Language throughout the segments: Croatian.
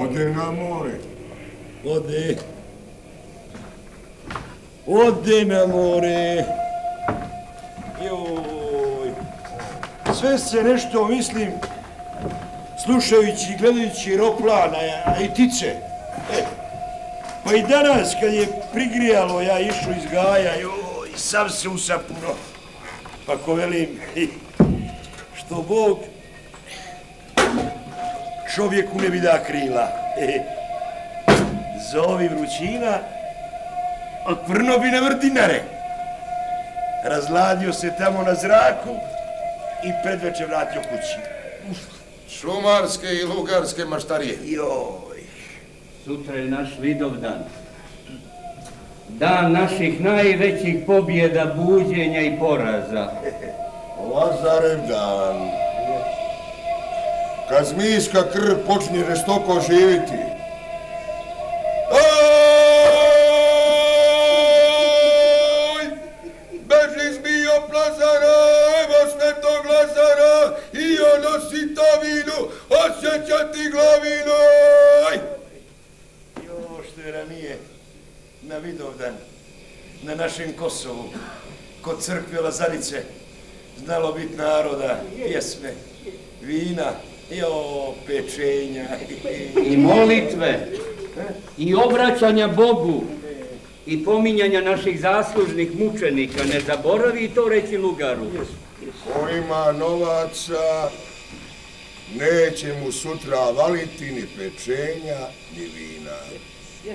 Ode na more. Ode. Ode na more. Joj. Sve se nešto mislim, slušajući i gledajući roplana, a i tice. Pa i danas kad je prigrijalo, ja išao iz gaja, joj, sam se usapuno. Pa ko velim, što Bog čovjeku ne bi da krila. Zovi vrućina, a prno bi na vrtinare. Razladio se tamo na zraku i predveče vratio kući. Šumarske i lugarske maštarije. Joj. Sutra je naš Vidovdan. Dan naših najvećih pobjeda, buđenja i poraza. Lazarev dan. Kad zmijska krv počne žestoko živiti. Oj! Beži zmijo plazara, evo svetog Lazara, i ono si tavinu, osjećati glavinu. Jo, što je ranije, na Vidovdan, na našem Kosovu, kod crkve Lazarice, znalo bit naroda, pjesme, vina, pečenja. I molitve, i obraćanja Bogu, i pominjanja naših zaslužnih mučenika. Ne zaboravi to reći Lugaru. Ko ima novaca, neće mu sutra valiti ni pečenja, ni vina.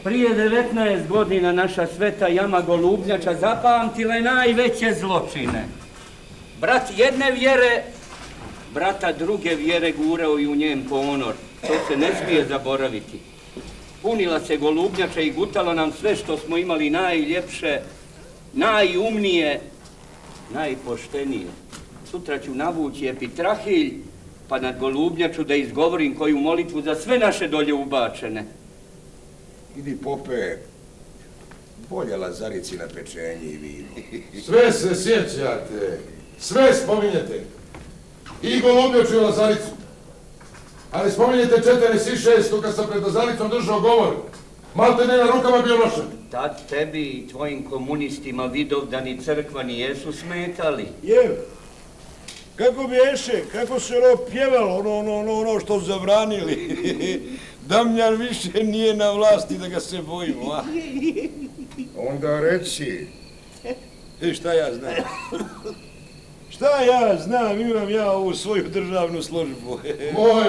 Prije 19 godina naša sveta jama Golubnjača zapamtila je najveće zločine. Brat jedne vjere, brata druge vjere gurao i u njen ponor. To se ne smije zaboraviti. Punila se Golubnjača i gutala nam sve što smo imali najljepše, najumnije, najpoštenije. Sutra ću navući epitrahilj, pa nad Golubnjaču da izgovorim koju molitvu za sve naše dolje ubačene. Idi, pope, bolje Lazarici na pečenje i vino. Sve se sjećate, sve spominjete. I Golubnjaču i Lazaricu. Ali spominjete 46. kad sam pred Lazaricom držao govor. Malte ne na rukama bio nošen. Tad tebi i tvojim komunistima Vidovdan i crkva nijesu smetali. Jev, kako biješe, kako se pjevalo ono što zabranili. Damljan više nije na vlasti da ga se bojimo, a? Onda reci. Šta ja znam? Šta ja znam, imam ja ovu svoju državnu službu. Moj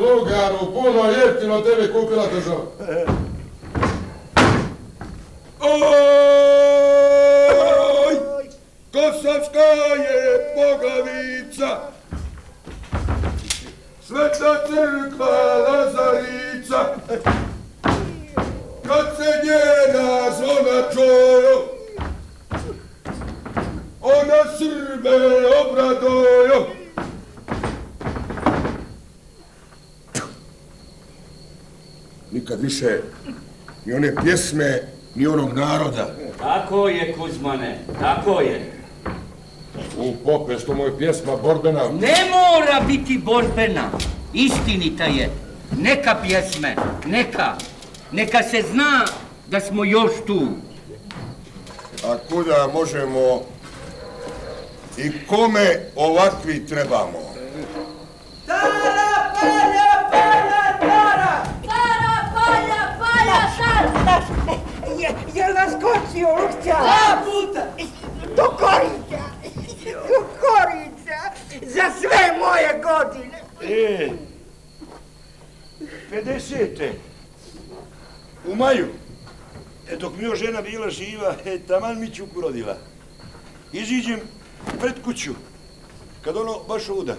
Lugaru, puno jeftino tebe kupila država. Oj! Kosovska je Bogavica, Sveta crkva Lazarica, kad se njena zvona čuju, ona Srbe obraduju. Nikad više ni one pjesme, ni onog naroda. Tako je, Kuzmane, tako je. U pope, što moj pjesma borbena. Ne mora biti borbena. Istinita je. Neka pjesme, neka. Neka se zna da smo još tu. A kuda možemo i kome ovakvi trebamo? Tara, palja, palja, tara! Tara, palja, palja, tara! Jel nas kočio, Lukća? 2 puta! Do Korića! Do Korića! Za sve moje godine! 50. U maju, dok mi još žena bila živa, taman mi ćuku rodila. Iziđem pred kuću, kad ono baš uda.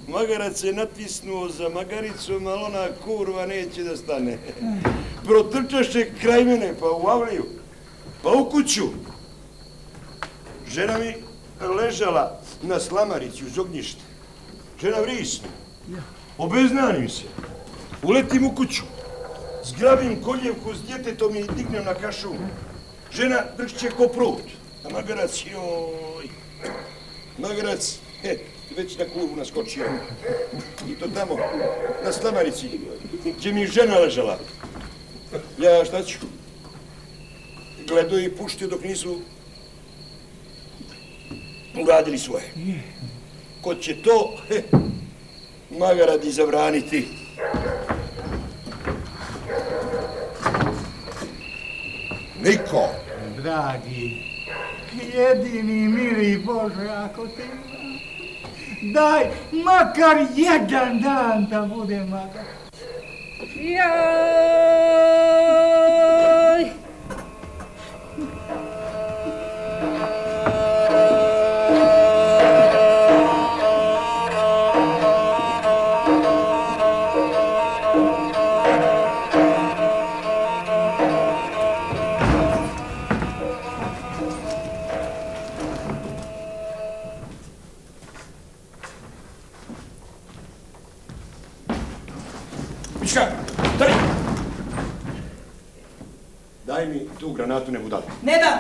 Magarac se natisnuo za magaricom, ali ona kurva neće da stane. Protrčaše kraj mene, pa u avliju, pa u kuću. Žena mi ležala na slamarici uz ognjište. Žena vrisne. Obeznanim se. Uletim u kuću. Zgrabim koljevku s djetetom i dignem na kašun. Žena dršće ko prut. A magarac, joj. Magarac, već na klubu naskočio. I to tamo, na Slamarici, gdje mi je žena ležala. Ja šta ću? Gledao i puštio dok nisu uradili svoje. Ko će to, maga radi zabraniti. Niko. Dragi, jedini mili Bože, ako te ima, daj makar jedan dan da bude makar. Joj! Daj mi tu granatu, ne budali. Ne dam!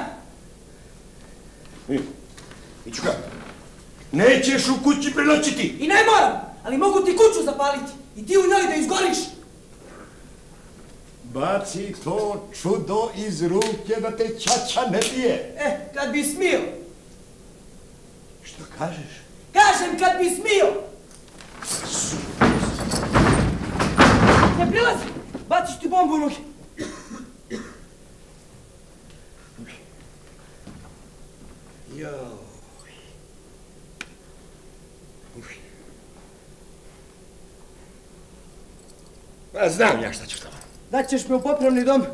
Mičuka, nećeš u kući prenoćiti! I ne moram, ali mogu ti kuću zapaliti i ti u njoj da izgoriš! Baci to čudo iz ruke da te ćaća ne bije. Kad bi smio. Što kažeš? Kažem kad bi smio! Ne prilazi! Baciš ti bombu u ruke. Pa znam ja šta ću tamo. Daćeš me u popravni dom.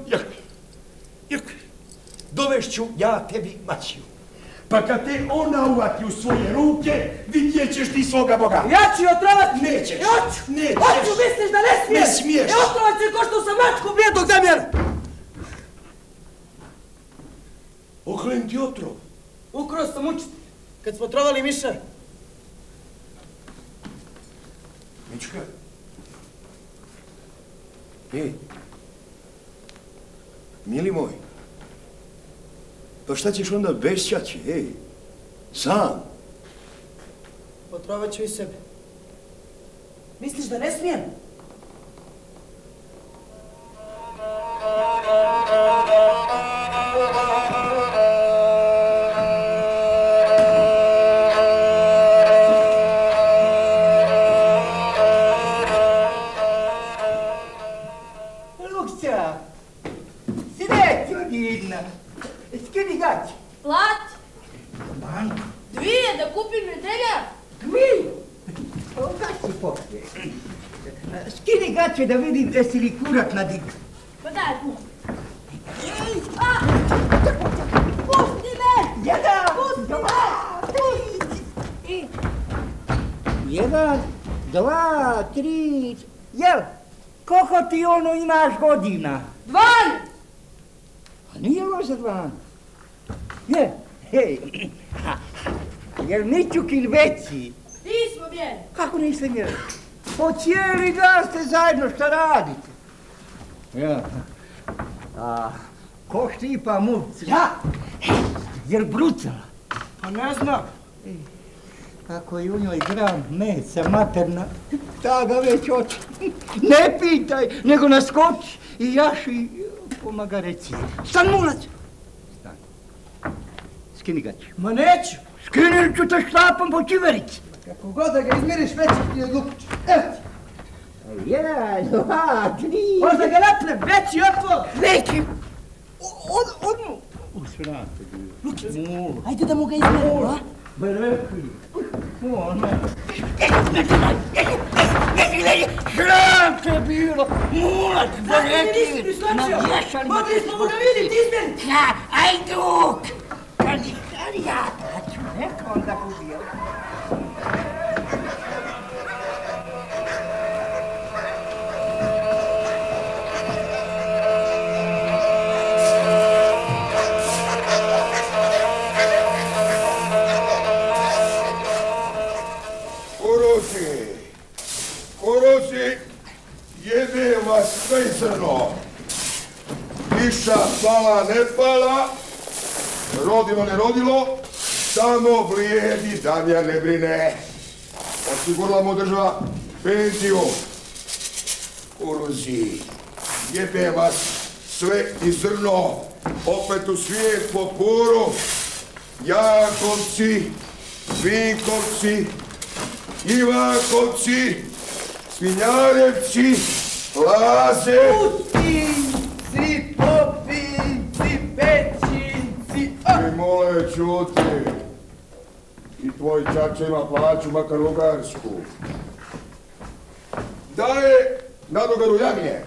Jakvi, dovešću ja tebi Maćiju. Pa kad te ona uvati u svoje ruke, vidjet ćeš ti svoga Boga. Ja ću je otrovati. Nećeš. Nećeš. Hoću, misliš da ne smiješ? Ne smiješ. Otrovat ću je ko što sam mačku vrijednog zamjera. Oklen ti otrov. Ukro sam učiti, kad smo trovali miša. Mička. Ej, mili moj, pa šta ćeš onda bez ćaće, ej, sam? Otrovat ću i sebe. Misliš da ne smijem? Lukća, srećo divna, skini gaće. Plat! Banko. 2 da kupim metelja? 2? O, gaće popije. Skini gaće da vidim jesi li kurat nadiga. Pa daj, pusti. Pusti me! Jedan, Pusti dva, tri. 1, 2, 3. Jel, koliko ti ono imaš godina? 12! A nije loše 12. Je, hej. Jel Mićukin veći? Nismo mjeri. Kako niste mjeri? Po cijeli dan ste zajedno, šta radite? Ja. A, ko štipa muvcu? Ja? Jel brucala? Pa ne znam. Kako je u njoj gram meca materna, ta ga već oči. Ne pitaj, nego naskoči i jaši pomaga reci. Stan mulac! Stan. Skini gaće. Ma neću. Skini ću te štapom po čiverici. Kako god da ga izmiriš, veći ti od Lupića. Evo ti. 1, 2, 3. Možda ga napnem, veći otvor. Veći. Odmu. Usvrate bilo. Lukić, Mula. ajde da mu ga izmerimo, a? Beleki. Ona. Sram te bilo. Mulac, beleki. Nisi mi skočio. Mogli smo mu ga vidjeti, izmeriti. Ajduk. Kad ja daću, neka onda ubio. Korozi, jebe vas sve crno. Kiša pala, ne pala, rodilo, ne rodilo, samo vlijedi da me ne brine. Osigurala mu država penziju. Kuruzi, jebe vas sve i zrno, opet u svijet po puru. Jakovci, Vinkovci, Ivakovci, Svinjarevci, Laze. Putinci, popinci, pećinci. I mole, čuti. I tvoj čača ima plaću, makar ugarsku. Da je nadogaru jagnje.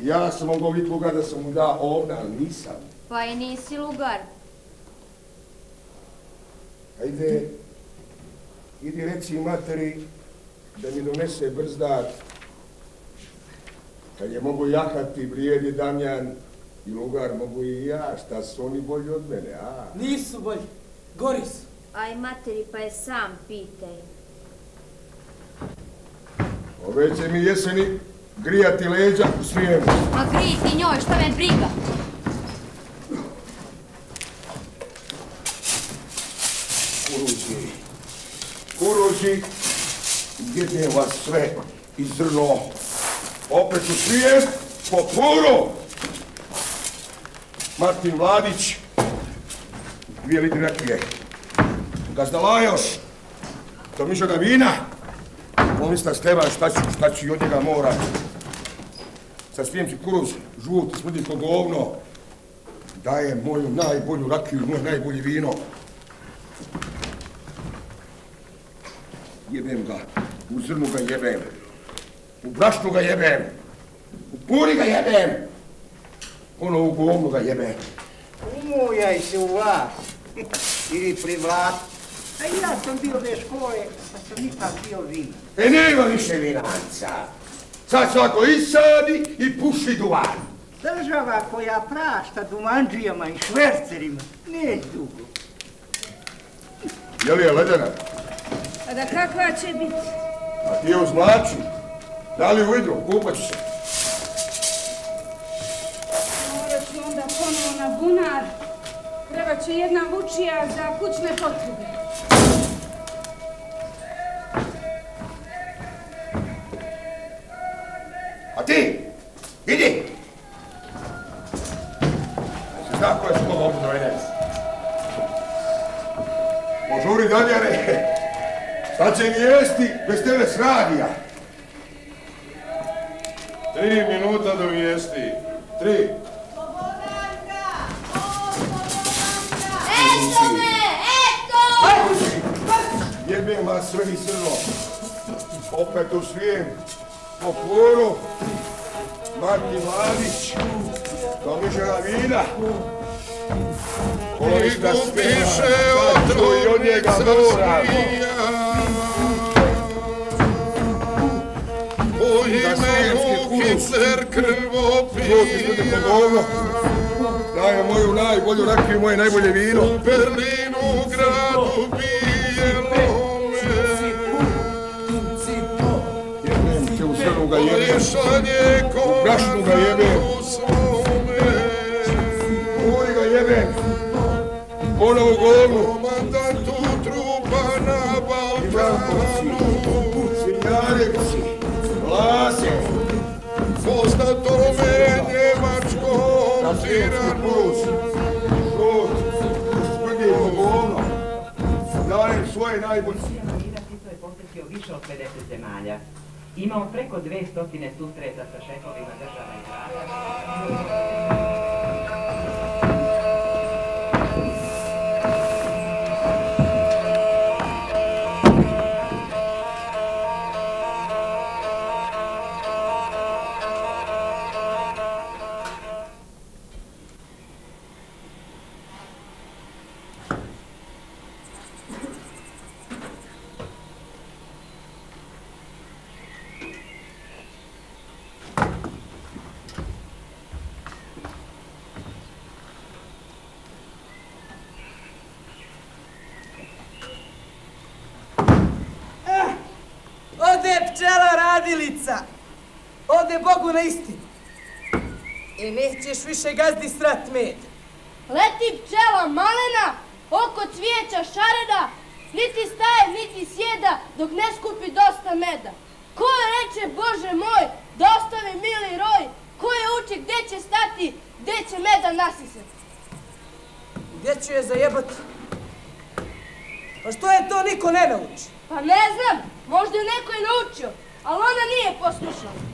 Ja sam mogao biti lugar da sam mu dao ovdje, ali nisam. Pa i nisi lugar. Ajde, idi reci materi da mi donese brzdak. Kad je mogu jahati Blijedi Damjan i lugar, mogu i ja, šta su oni bolji od mene, a? Nisu bolji, gori su. Aj materi, pa je sam pitaj. Ove će mi jeseni grijati leđa u svijemu. Ma grij ti njoj, šta me briga? Kuruzi, jedem vas sve i zrno. Opet u svijet po puru. Martin Vladić, 2 litre rakije. Gazda Lajoš, to mišoga vina. Pomisla Stevan šta ću i od njega morat. Sad spijem si kuruz, žut, smrdi ko govno. Dajem moju najbolju rakiju, moje najbolje vino. Jebem ga, u zrnu ga jebem, u brašnu ga jebem, u puri ga jebem, ono u govnu ga jebem. Umujaj se u vas, ili privlat. A ja sam bio bez škole, pa sam ipak bio vina. Nema više vinanca. Sad svako isadi i puši duvan. Država koja prašta dumanđijama i švercerima, neć dugo. Je li je ledena? A da kakva će biti? A ti je uzmlači. Da li u idru, kupat ću se. Morat ću onda ponovo na bunar. Treba će jedna vučija za kućne potrebe. A ti, idi! Se zna ko je s koga ovdje dovedec. Požuri Danjare, šta će mi jesti bez tebe s radija? 3 minuta do vijesti. 3. Eto me, eto! Jebem vas sve i srno. Opet u svijem, po puru. Martin Vladić, domišljena vina. Koliko piše otrovnica svija, po imenu Hitler krvopija. Daje moju najbolju rakiju i moje najbolje vino. U Berlinu gradu bijelome, Jebem te u srnu ga jebem, poješanje u brašnu ga jebem, u svome. uri ga jebem, ono u govnu. Komandantu trupa na Ivankovci, Balkanu, Svinjarevci, Laze, poznatome njemačkom tiranu. Žut, smrdi po govno. Dajem svoje najbolje. Tito je posjetio više od 50 zemalja. Imao preko 200 susreta sa šefovima država i vlada. Ode pčela radilica, ode Bogu na istinu. I nećeš više gazdi srat med. Leti pčela malena, oko cvijeća šarena, niti staje, niti sjeda, dok ne skupi dosta meda. Ko reče, Bože moj, da ostavi mili roj, ko je uči gdje će stati, gdje će meda nasisati? Gdje ću je zajebati? Pa što je to niko ne nauči? Pa ne znam, možda je neko i naučio, ali ona nije poslušala.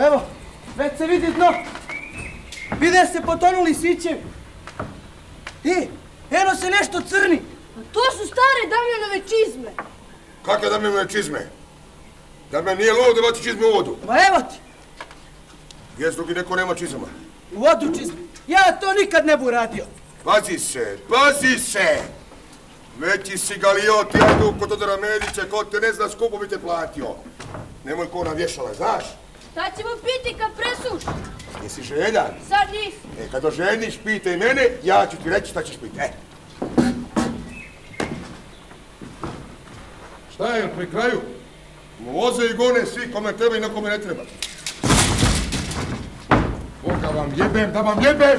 Evo, već se vidi dno. Vide se potonuli sićevi. Eno se nešto crni. A to su stare Damjanove čizme. Kakve Damjanove čizme? Damjan nije lud da baci čizme u vodu. Ma evo ti. Jes drugi neko nema čizama? U vodu čizme. Ja to nikad ne bu radio. Pazi se, pazi se! Veći si galiot, ja idu kod Todora Medića, ko te ne zna skupo bi te platio. Nemoj ko na vješale, znaš? Šta ćemo piti kad presuši? Jesi željan? Sad nisi. Kad oženiš, pitaj mene, ja ću ti reći šta ćeš piti. Šta je pri kraju? Voze i gone svi kome treba i na kome ne treba. Boga vam jebem, da vam jebem!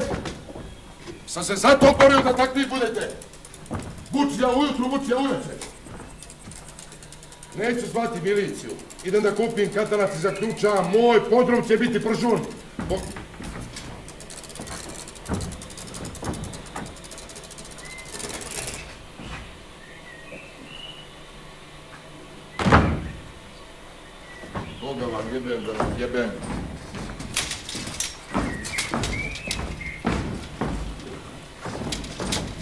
Sam se zato borio da takvi budete. Vučija ujutru, vučija uveče. Neću zvati miliciju. Idem da kupim katanac i zaključam. Moj podrum će biti pržun. Boga vam jebem, da vam jebem.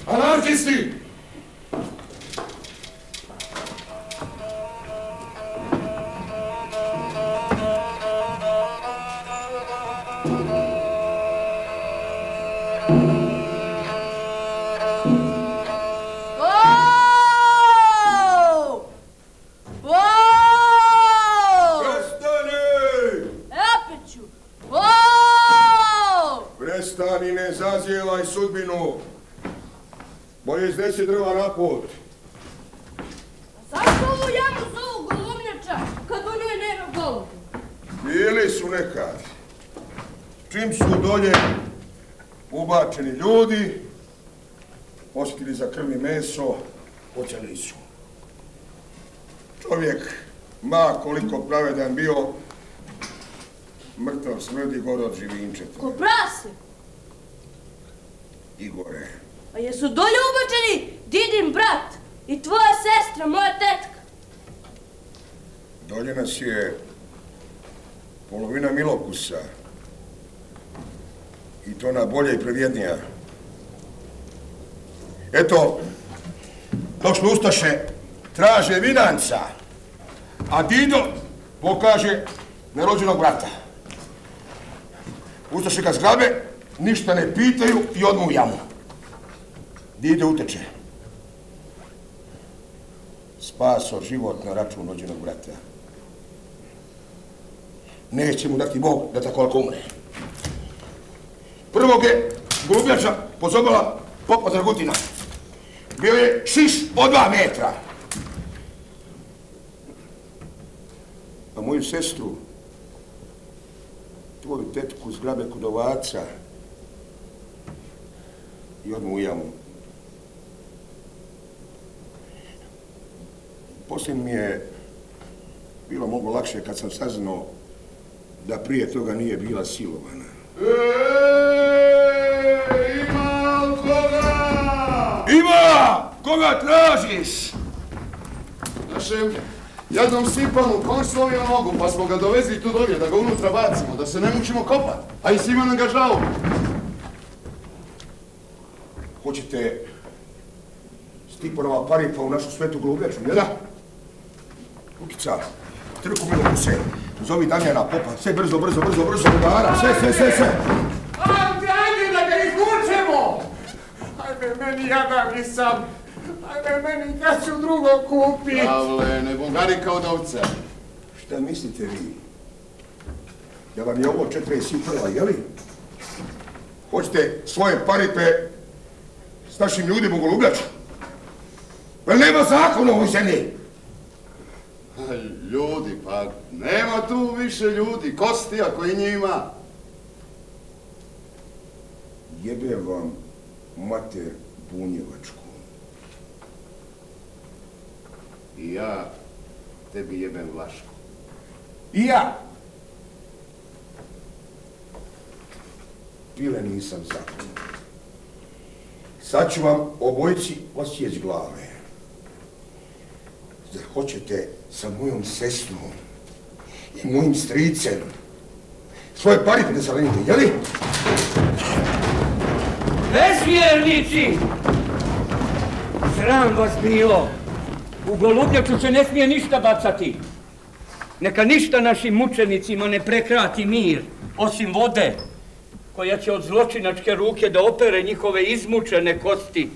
Anarhisti! Prestani, ne zazijevaj sudbinu. Bolje iznesi drva na put. Zašto ovu jamu zovu golubnjača, kad u njoj nema goluba? Bili su nekad. Čim su dolje ubačeni ljudi, osjetili za krv i meso, počeli su. Čovjek, ma koliko pravedan bio, mrtav smrdi gore od živinčeta. Ko prase? Igore. A jesu dolje ubačeni Didin brat i tvoja sestra, moja tetka? Dolje nas je polovina Milokusa. I to ona bolja i prevjednija. Eto, došli ustaše, traže Vinanca, a Dido pokaže nerođenog brata. Ustaše ga zgrabe, ništa ne pitaju i odmu u jamu. Dido uteče. Spaso život na račun rođenog brata. Neće mu dati Bog da tako lako umre. Prvog je golubnjača pozobala popa Dragutina. Bio je šiš od 2 metra. A moju sestru, tvoju tetku zgrabe kod ovaca i odmu u jamu. Poslije mi je bilo mnogo lakše kad sam saznao da prije toga nije bila silovana. Ima koga? Ima! Koga tražiš? Našem jadnom Stipanu končlovio nogu, pa smo ga dovezli tu dolje, da ga unutra bacimo, da se ne mučimo kopat, a i svima nam ga žao. Hoćete Stipanova paripa u našu svetu golubnjaču, jel da? Lukica, trku Milokuse, zovi Damjana popa, sve brzo, udara, sve. Ajde da ga izvučemo! Ajde, meni jadan nisam. Ajde, meni kad ću drugo kupit. Pavle, ne bungari kao dovce. Šta mislite vi? Da vam je ovo 41, jeli? Hoćete svoje paripe s našim ljudima u golubnjaču? Jel nema zakona u ovoj zemlji? Ljudi, pa nema tu više ljudi, kosti ako i njima. Jebem vam mater bunjevačku. I ja tebi jebem Vlašku. I ja! Pile nisam zakon. Sad ću vam obojci osjeć glave. Zar hoćete sa mojom sestrom i mojim stricem svoje parite da zalenite, jeli? Bezvjernici! Sram vas bilo! U Golubnjaču se ne smije ništa bacati. Neka ništa našim mučenicima ne prekrati mir, osim vode, koja će od zločinačke ruke da opere njihove izmučene kosti.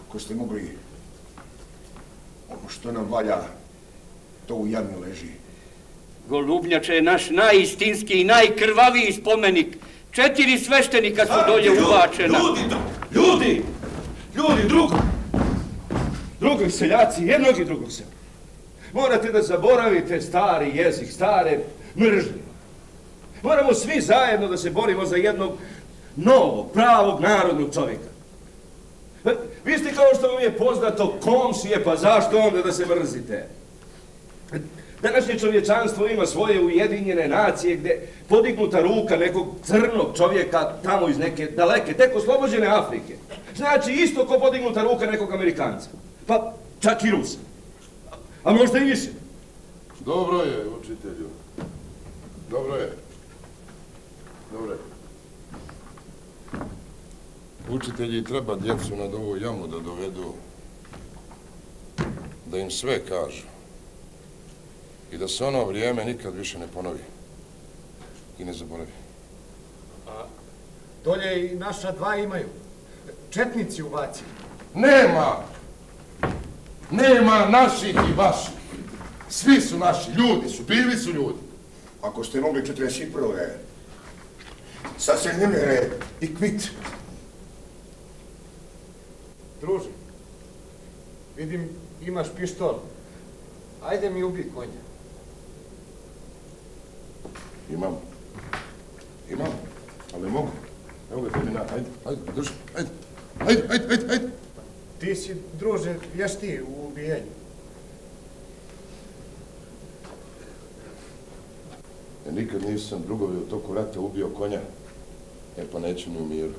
Ako ste mogli, ono što nam valja, to u jami leži. Golubnjača je naš najistinski i najkrvaviji spomenik. 4 sveštenika su dolje ubačena. Ljudi, drugog seljaci, jednog i drugog sela. Morate da zaboravite stari jezik, stare mržnje. Moramo svi zajedno da se borimo za jednog novog, pravog narodnog čovjeka. Vi ste, kao što vam je poznato, komšije, pa zašto onda da se mrzite? Današnje čovječanstvo ima svoje ujedinjene nacije gdje podignuta ruka nekog crnog čovjeka tamo iz neke daleke, tek oslobođene Afrike. Znači isto ko podignuta ruka nekog Amerikanca. Pa čak i Rusa. A možda i više. Dobro je, učitelju. Dobro je. Učitelji treba djecu nad ovu jamu da dovedu, da im sve kažu. I da se ono vrijeme nikad više ne ponovi i ne zaboravi. A dolje i naša dva imaju. Četnici u Vaci. Nema naših i vaših. Svi su naši, ljudi su, bili su ljudi. Ako ste mogli 41. sad se nemere i kvit. Druže, vidim imaš pištol. Ajde mi ubij konja. Imam, ali ne mogu. Evo ga tebi na, ajde, drži, ajde. Ti si, druže, vještiji u ubijenju. Ja nikad nisam drugovi u toku rata ubio konja, pa neću ni u miru.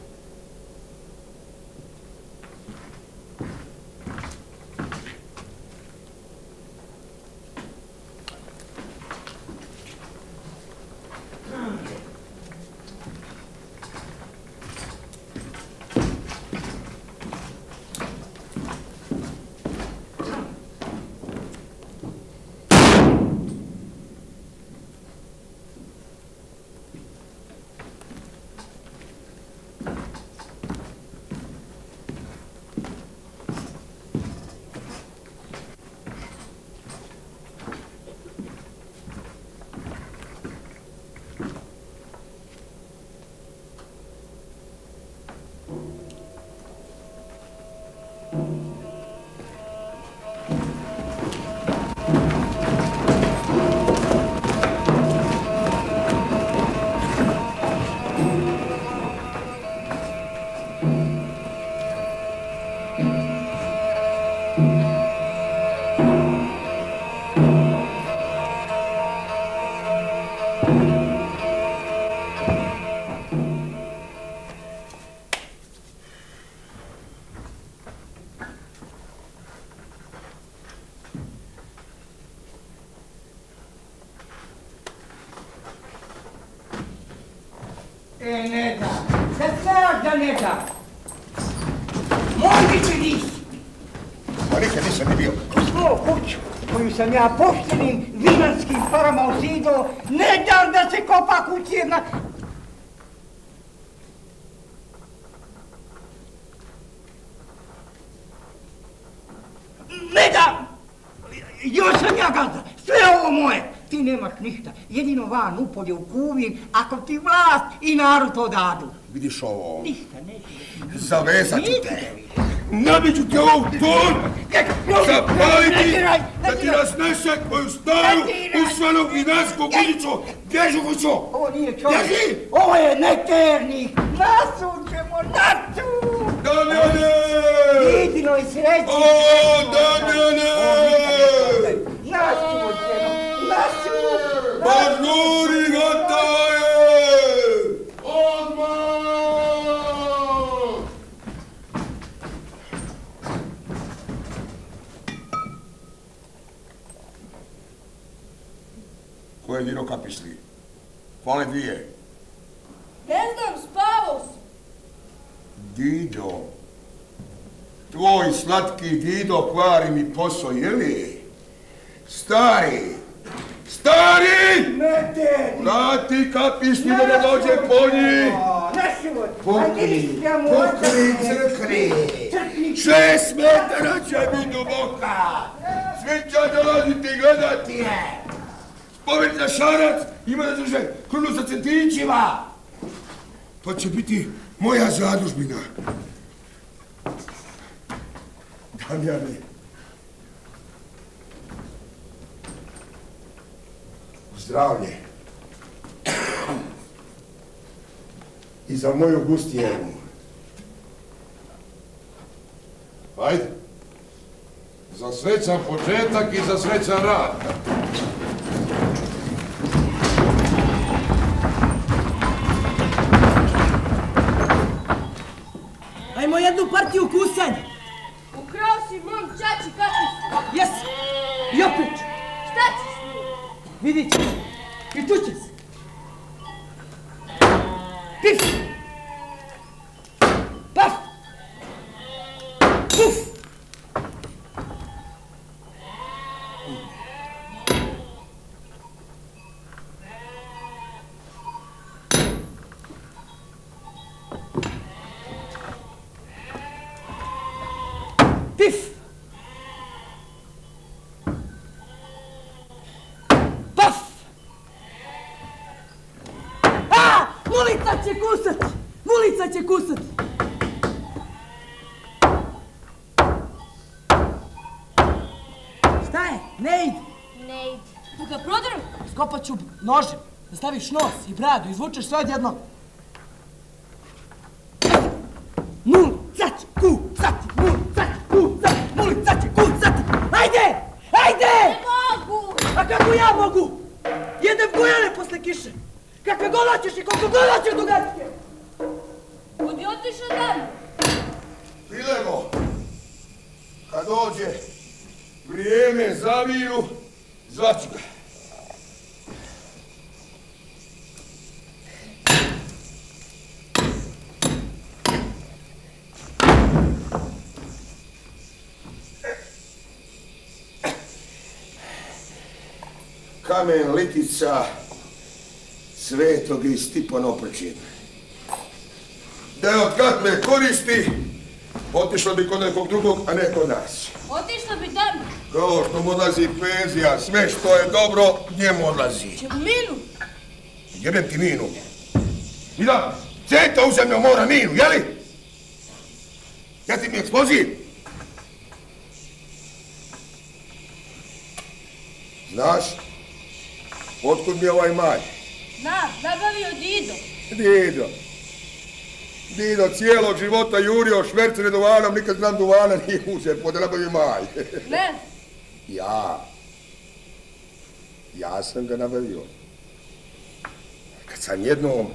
Ne da. Da znaš da ne da. Moj će nisi. Pa nikad nisam ni bio. U svoju kuću, koju sam ja poštenim vinarskim parama ozidao, ne dam da se kopa kući jedna. Ne dam! Još sam ja gazda, sve ovo moje. Ti nemaš ništa, jedino van upolje u kuvin, ako ti vlast i narod to dadu. Vidiš ovo? Ništa, neću. Zavezat ću te. nabiću te ovu ton, zapaliti, da ti raznesem tvoju staru, usvanu vinarsku kućicu. Bježi, kućo! Ovo nije čovjek, ovo je neternik. Nasućemo, nasu! Damjane! Vidino i sreći! O, Damjane! Nasućemo, nasu! Požuri, gotovo je! Odmah! Ko je Dino kapisli? Fale dvije. Ne znam, spavao sam. Dido. Tvoj slatki Dido kvari mi posao, jeli? Stari! Stari! Mete! Vrati kapisli da ne dođe po njih! Pukni, crkni! 6 metara će biti duboka! Svi će dolaziti gledati je! Spomenuti na šarac, ima da drže krunu sa centićima! To će biti moja zadužbina. Damjane. Zdravlje. I za moju Gustijevnu. Ajde. Za srećan početak i za srećan rad. Ajmo jednu partiju kusanja. Ukrao si mom čači kapisli. Jesi. I opet. Šta ćeš s njim? Vidit ćeš. I tu će se. Pif. Paf. Puf. Pif! Paf! A! Mulica će kusati! Mulica će kusati! Šta je? Ne ide! Ne ide. Da ga prodrem? Skopat ću nožem, da staviš nos i bradu, izvučeš sve odjedno. Mulica će kusati! Mulica će kusati! Mulica će kusati! Ajde! Ajde! Ne mogu! A kako ja mogu? Jedem gujane posle kiše. Kakve god hoćeš i koliko god hoćeš dugačke. Budi otišao dan. Prilego, kad dođe vrijeme za miru, zvaću ga. Kamen litica Svetog i Stipan Oprčin. Da je od katle koristi, otišlo bi kod nekog drugog, a ne kod nas. Otišla bi dan. Kao što mu odlazi penzija, sve što je dobro, njemu odlazi. Će u minu. Jebem ti minu. I da, centa u zemlju mora minu, jeli? Ja ti mi eksploziv. Znaš, otkud mi je ovaj malj? Nabavio Dido. Dido cijelog života jurio švercene duvanom, nikad gram duvana nije uzeo, pa da nabavio malj. Ne. Ja sam ga nabavio. Kad sam jednom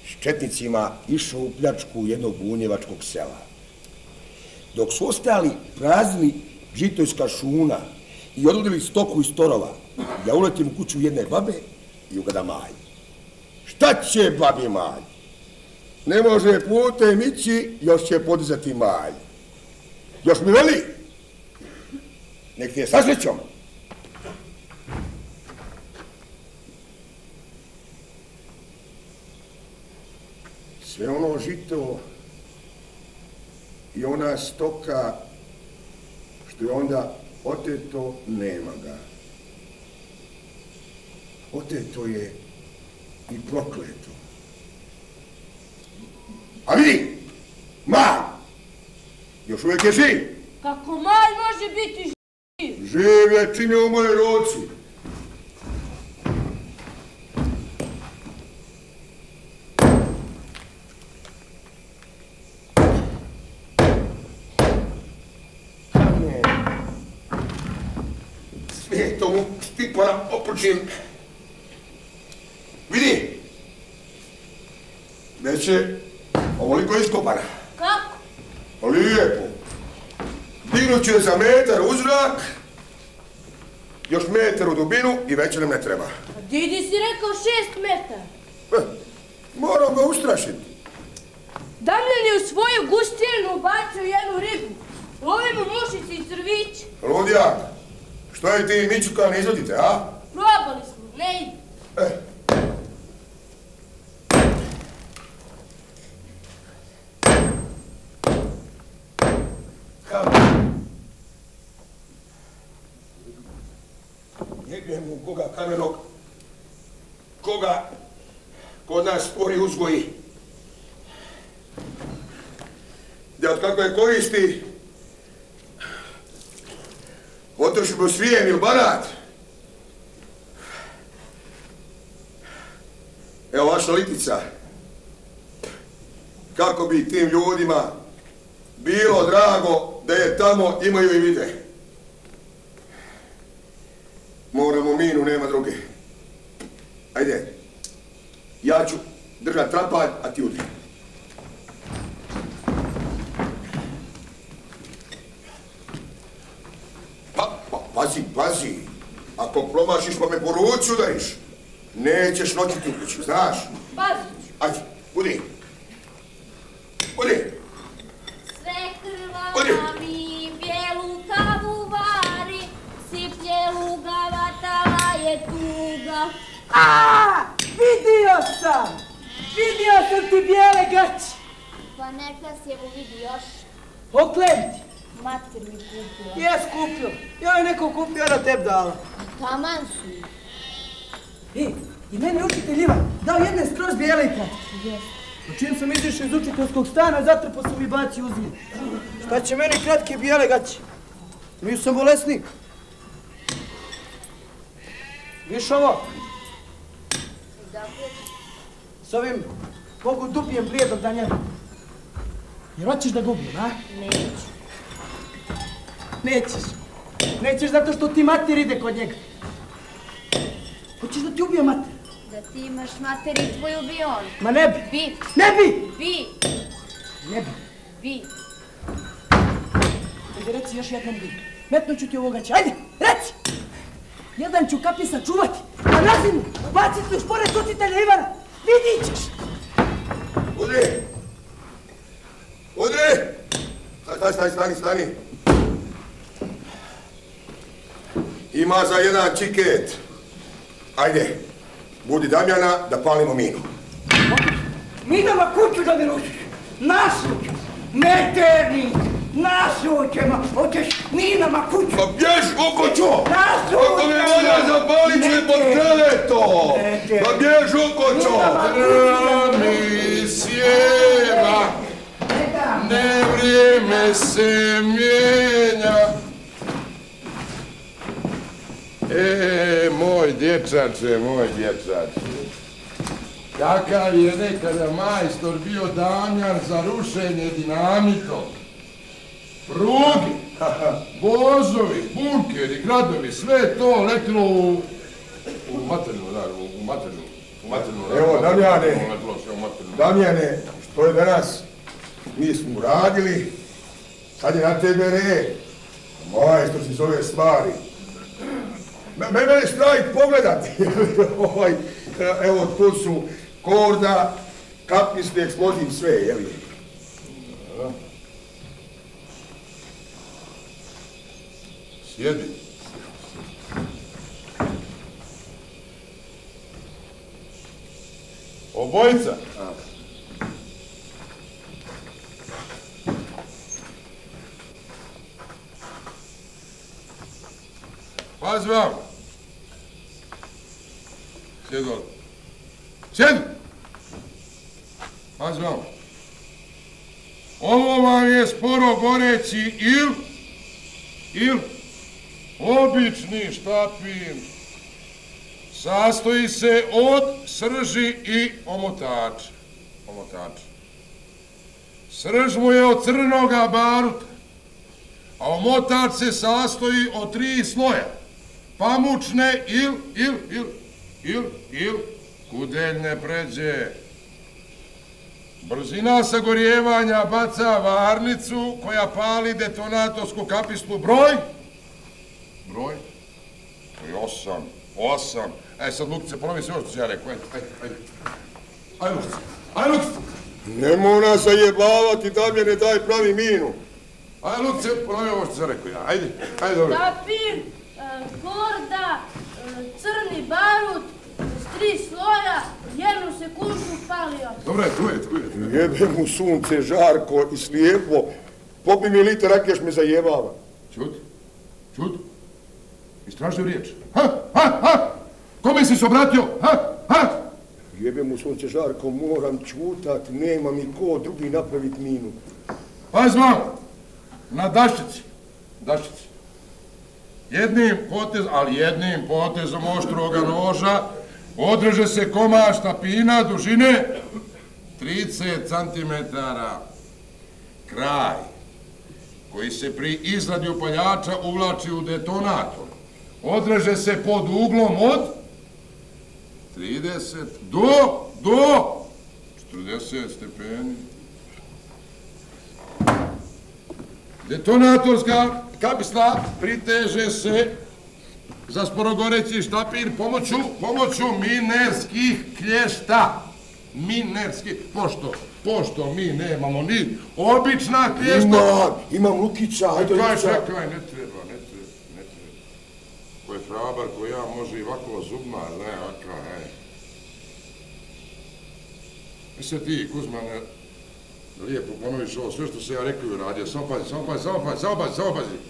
s četnicima išao u pljačku jednog bunjevačkog sela. Dok su ostali prazni žitojska šuna i odudili stoku iz torova, ja uletim u kuću jedne babe i ugadam malj. Šta će babi malj? Ne može putem ići, još će podizati malj. Još mi veli, nek ti je sa srećom. Sve ono žito i ona stoka što je onda oteto, nema ga. Oteto je i prokleto. A vidi, malj, još Još uvijek je živ. Kako Maj može biti živ? Živ je čim je u mojoj ruci. Svijetom Stipana opručim. Vidi! Već je ovoliko iskopana. Kako? Lijepo. Dignut će za metar u zrak, još metar u dubinu i već nam ne treba. A Didi si rekao 6 metara. Moram ga ustrašiti. Damljan je u svoju guštinu ubacio jednu ribu. Lovimo mušice i crviće. Ludjak, što je ti Mičuka ne izvodite, a? Probali smo, ne ide. Jebem mu koga kamenog, koga kod nas spori uzgoji. Da od kakve koristi otrošimo Srijem ili Banat. Evo vaša litica. Kako bi tim ljudima bilo drago da je tamo imaju i vide. Moramo minu, nema druge. Ajde. Ja ću držat trapalj, a ti udri. Pazi. Ako promašiš pa me po ruci udariš, nećeš noćiti u kući, znaš? Pazi. Ajde, udri. Sve krvava mi bijelu kavu vari, siplje luga, vatala je tuga. Vidio sam ti bijele gaće. Pa neka si evo vidi još. Oklem ti. Mater mi kupila. Jes kupio. Ja je neko kupio, ona teb dala. Taman su. I mene učitelj Ivan dao jedne skroz bijele i kratke. Jes. U čim sam izišao iz učiteljskog stana, zatrpao sam i bacio u zid. Šta će meni kratke bijele gaće? Bio sam bolesnik. Viš ovo? S ovim Bogu dupijem plijedom da njemu. Jer hoćeš da gubijem, a? Neću. Nećeš zato što ti mater ide kod njega. Hoćeš da ti ubije mater? Da ti imaš mater i tvoju bi on. Ma ne bi. Bi. Ne bi! Bi. Ne bi. Bi. Ajde, reci još jednom bi. Metnuću ti ovoga će. Ajde, reci! Jedan ću kapi sačuvati, a na zimu baciti u šporet učitelja Ivana. Vidit ćeš! Udri! Stani. Ima za jedan čiket. Ajde, budi Damjana da palimo minu. Minama kuću da mi rušiš. Našu ću. Meternik. Našu ćemo. Hoćeš minama kuću. Pa bjež, Okoćo! Našu ako mi volja zapalit ću je pod kreleto! Pa bjež, Okoćo! Rami sjeva, ne vrijeme se mijenja. Moj dječače. Kakav je nekada majstor bio Damjan za rušenje dinamitom. Pruge, vozovi, bunkeri, gradovi, sve to letilo u materinu. Evo, Damjane, što je danas mi smo uradili, sad je na tebe red. Majstor si zove stvari. Mene je strah pogledati. Evo, tu su korda, kapisni eksploziv, sve, jeli? Sjedi. Obojica. Pazi vam. Sjedi ovdje. Sjedi! Pazi vam. Ovo vam je sporo goreći il obični štapin. Sastoji se od srži i omotača. Srž mu je od crnoga baruta, a omotač se sastoji od 3 sloja. Pamučne il kudeljne pređe. Brzina sagorijevanja baca varnicu koja pali detonatorsku kapislu. Broj? To je 8. Sad, Lukice, ponovi sve što si ja rekao. Ajde, Lukice. Nemo nas zajebavati, Damjane, daj pravi minu. Ajde, Lukice, ponovi ovo što sam rekao ja. Ajde, dobro. Tapir, korda, crni barut, s 3 sloja, 1 sekundu palio. Dobre, tu je. Jebe mu sunce, žarko i slijepo. Popi mi liter rakiješ me zajebava. Čut. Istražio riječ. Kome si se obratio? Jebe mu sunce, žarko, moram čutat, nema mi ko drugi napravit minu. Pazi malo, na daščici. Jednim potezom oštroga noža odreže se komad štapina dužine 30 cm. Kraj, koji se pri izradi upaljača uvlači u detonator, odreže se pod uglom od 30 do 40 stepeni. Detonatorska kapisla priteže se za sporogoreći štapir pomoću minerskih klješta. Pošto mi nemamo ni obična klješta. Imam Lukića, ajde Lukića. Čekaj, ne treba. Ko je hrabar, ko ja može i ovako zubma, ne, ovako, hej. Mislim ti, Kuzmane, lijepo ponoviš ovo, sve što se ja rekao i uradio, samo pazi.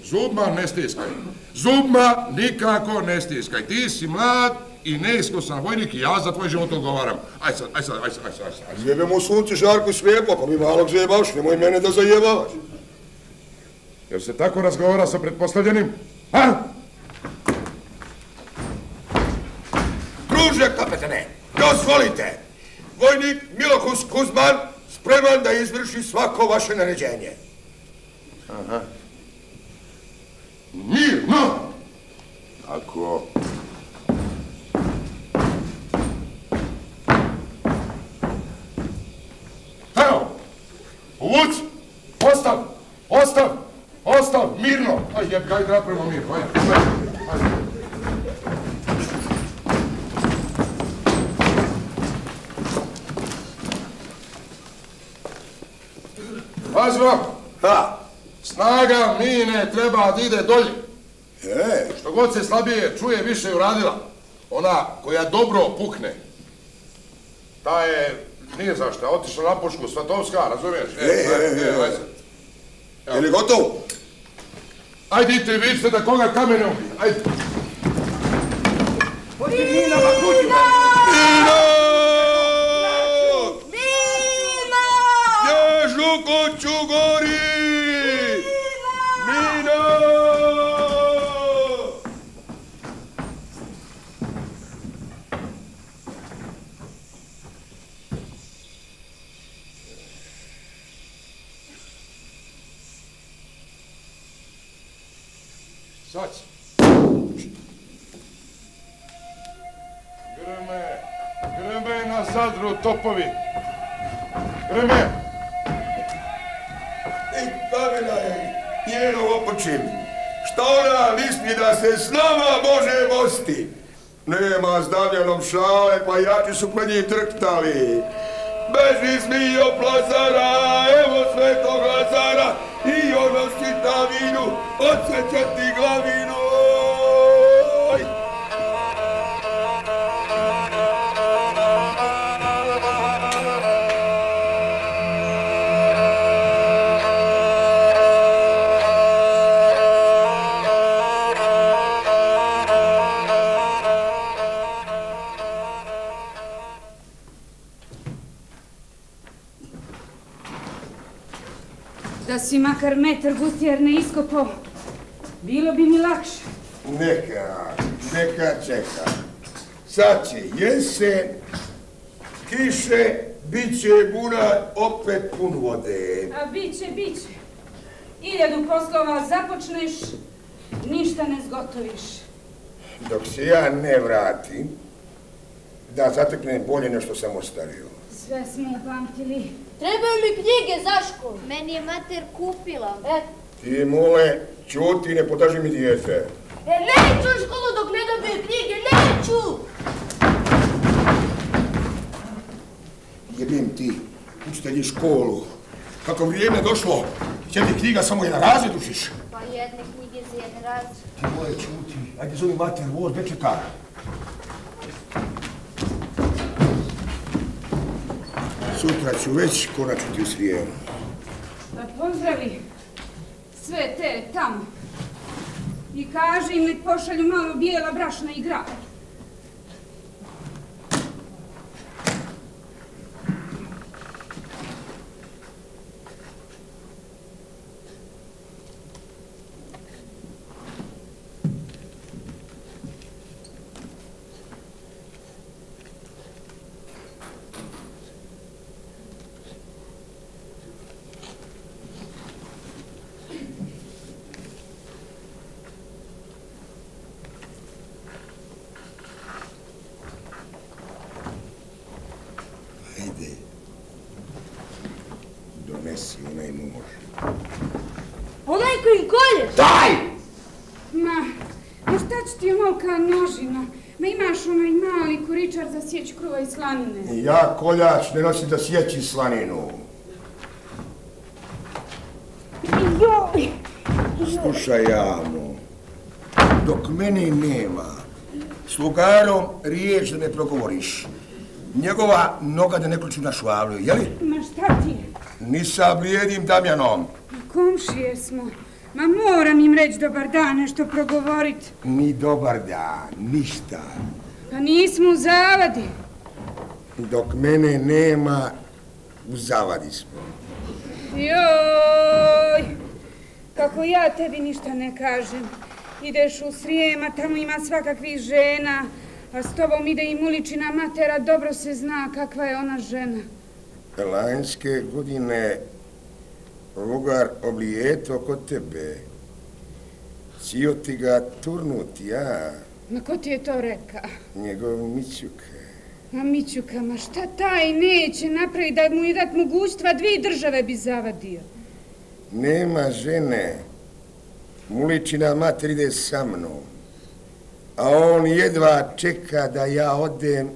Zubma ne stiskaj. Zubma nikako ne stiskaj. Ti si mlad i neiskusan vojnik i ja za tvoj život odgovaram. Aj sad. Jebe mu sunce, žarko i slijepo, pa mi malog zajebavaš, nemoj mene da zajebavaš. Jer se tako razgovara sa pretpostavljenim? Druže kapetane, dozvolite. Vojnik Milokus Kuzman spreman da izvrši svako vaše naređenje. Mirno! Tako. Evo! Uvuci! Ostav! Mirno! Aj, kaj napravimo mirno, ajde. Pazi vam! Snaga mine treba da ide dolje. Što god se slabije čuje, više je uradila. Ona koja dobro pukne. Ta je, nije zašta, otišla na pušku, Svatovska, razumiješ? Je li gotovo? Ajde, idite, vidite da koga kamene ubije, ajde. Pojdi Mina na kuću! Ježu kuću gori! Mina! Sad si. Grme na Zadru topovi. Grme! Kamena je njeno opočin. Šta ona misli da se s nama može mosti? Nema s Damjanom šale, pa jači su pred njim trktali. Beži zmijo plazara, evo svetog Lazara, i ono sita vinu, odseće ti glavinu. Da si makar metar gutijerne iskopao, bilo bi mi lakše. Neka čeka. Sad će jesen, kiše, bit će bunar opet pun vode. A bit će. 1000 poslova započneš, ništa ne zgotoviš. Dok se ja ne vratim, da zateknem bolje nešto sam ostavio. Sve smo upamtili. Trebaju mi knjige za školu. Meni je mater kupila. Ti, mule, čuti, ne podaži mi dijete. Neću u školu dok ne dobiju knjige, neću! Jebim ti, učitelji školu. Kako vrijeme došlo, će ti knjiga samo jedan razred učiš. Pa jedne knjige za jedan razred. Ti moje čuti, ajde zove mater, voz, gdje čeka? Sutra ću već konačno ti u Srijemu. Pa pozdravi sve te tamo. I kaži im nek pošalju malo bijela brašna i grad. Donesi onaj nož. Onaj koji im kolješ? Daj! Ma šta ću ti ovolika nožina? Ma imaš onaj mali kuričar za sjeć kruva i slanine. Ja koljač ne nosim da sjeći slaninu. Joj! Slušaj, Javno, dok mene nema, s lugarom riječ da ne progovoriš. Njegova noga da ne ključu na švavlju, jeli? Ma šta ti je? Ni sa Blijedim Damjanom. Komšije smo. Ma moram im reći dobar dan, nešto progovorit. Ni dobar dan, ništa. Pa nismo u zavadi. Dok mene nema, u zavadi smo. Joj! Kako ja tebi ništa ne kažem. Ideš u Srijem, a tamo ima svakakvih žena, a s tobom ide i Muličina matera, dobro se zna kakva je ona žena. Lanjske godine lugar oblijeto kod tebe. Cijel ti ga turnuti, ja? Ma ko ti je to reka? Njegov Mićuka. Ma Mićuka, ma šta taj neće napraviti da mu je dat mogućstva, 2 države bi zavadio. Nema žene. Muličina mater ide sa mnom. A on jedva čeka da ja odem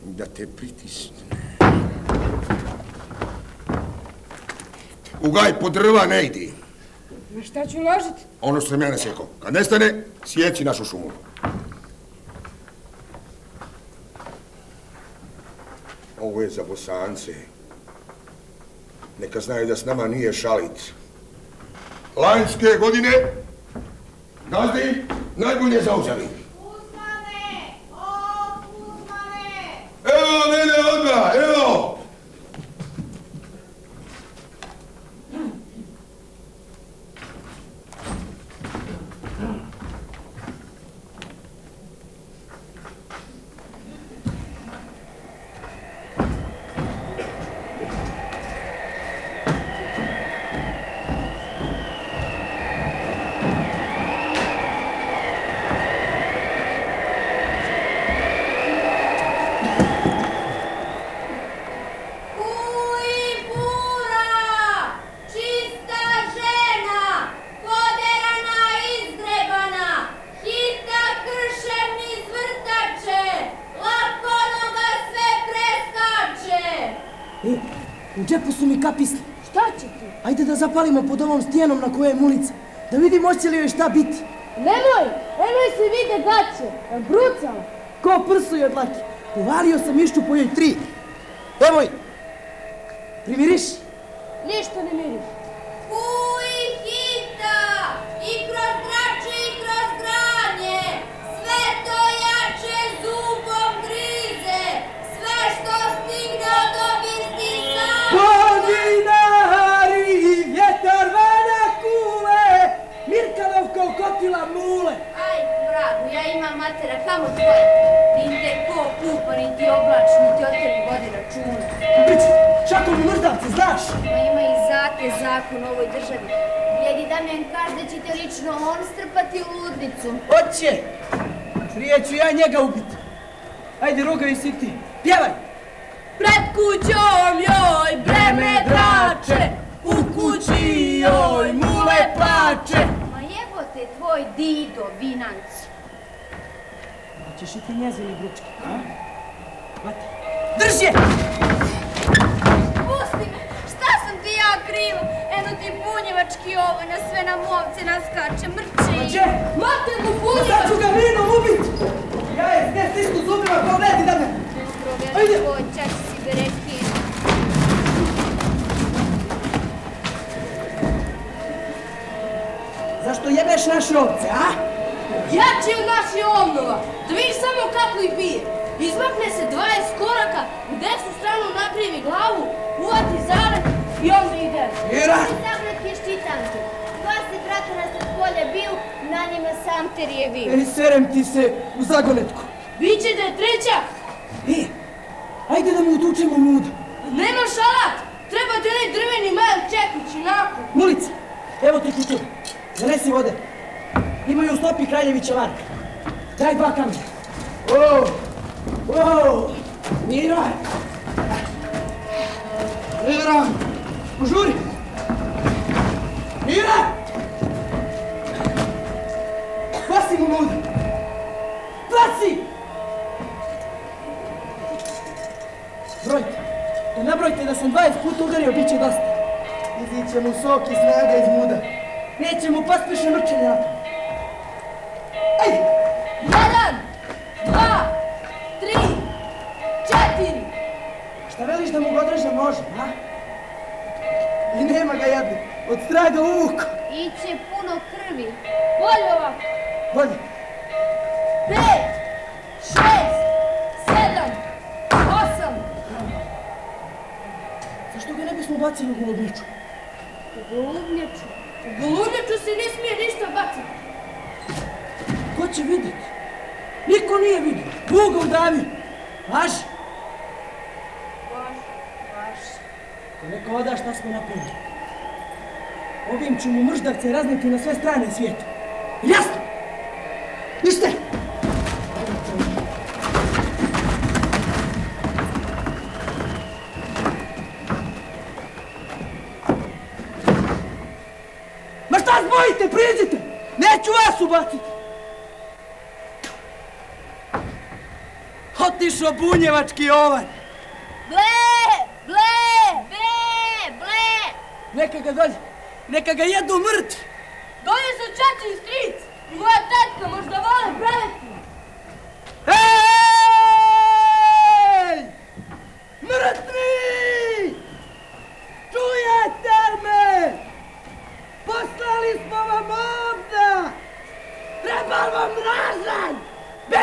da te pritisne. U gaj po drva ne idi. Ma šta ću uložiti? Ono što sam ja nasjekao. Kad nestane, sjeći našu šumu. Ovo je za Bosance. Neka znaju da s nama nije šalit. Lanjske godine, gazdi, najbolje zauzeli. Uzmane! Uzmane! Evo mene odmah, evo! U džepu su mi kapisli. Šta će ti? Ajde da zapalimo pod ovom stijenom na kojoj je mulica. Da vidimo hoće li joj šta biti. Nemoj se vide gaće. Brucala. Ko prsu i od laki. Uvalio sam išću po joj 3. Evoj. Primiriši? Ništa ne miriš. Fuj, hita! I kroz trače i kroz granje. Sve to jače zubom grize. Sve što stigne od obirsti sam. Podi! novce, znaš? Ma ima i zate zakon u ovoj državi. Djedi Damjan kaže da ćete lično on strpati u ludnicu. Hoće! Prije ću ja njega ubiti. Ajde, Rogovi, si ti. Pjevaj! Pred kućom joj breme drače, u kući joj mule plače. Ma jebote tvoj Dido, Vinanc. Hoćeš i ti njezini bručke, a? Vati. Drži je! Pusti me, šta sam ti ja kriva? Eno ti bunjevački ovo, na sve nam ovce naskače, mrče. Hoće? Mater mu bunjevački! Sad ću ga vinom ubit! Ja je sve stisnu zubima kao vredi da me... Ajde! Čači si bereki. Zašto jebeš naše ovce, a? Jači od naših ovnova, da vidiš samo kako ih bije. Izmakne se 20 koraka, u desnu stranu nakrivi glavu, uvati zalet i onda ide. Ira! Zagrad pješčitanke. Dva se brata nas od polja biju, na njima sam te rijeviju. Ej, serem ti se u zagonetku. Biće da je treća. Ajde da mu utučemo muda. Nemaš alat, treba ti onaj drveni majl čekić, onako. Mulica, evo ti kućeva. Zanesi vode. Imaju u stopi Kraljevića Marka. Daj 2 kamena. Mira! Mira! Požuri! Mira! Baci mu muda! Baci! Brojte. Da nabrojte da sam 20 puta udario, bit će dosta. Izit će mu sok i snaga iz muda. Neće mu pas piše mrčenje na to. Ajde! 1, 2, 3, 4. Šta veliš da mu ga odrežem nožem, a? I nema ga jadni. Od straga uvuku. Iće puno krvi. Bolje ovako. Bolje. 5, 6, 7, 8. Zašto ga ne bismo bacili u golubnjaču? U golubnjaču? U golubnjaču se ne smije ništa baciti. Ko će vidjeti? Niko nije vidio. Buga udavio. Važi? Važi. Ko neko oda šta smo napravili. Ovim ću mu mrždavce razneti na sve strane svijeta. Jasno? Nište! Ma šta zbojite, priđite! Neću vas ubaciti! Otišao bunjevački ovan! Ble, ble, ble, ble! Neka ga dolje, neka ga jedu mrtvi! Dolje su čači i stric i moja tatka možda vole praviti. Ej! Mrtvi! Čujete me? Poslali smo vam ovda! Trebal vam razan! Be!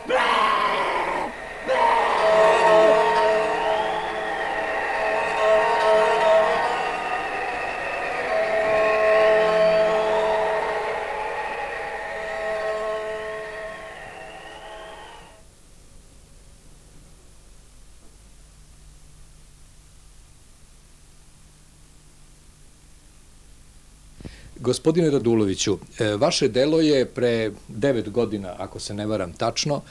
Be! Be! Gospodine Raduloviću, vaše delo je pre 9 godina, ako se ne varam tačno,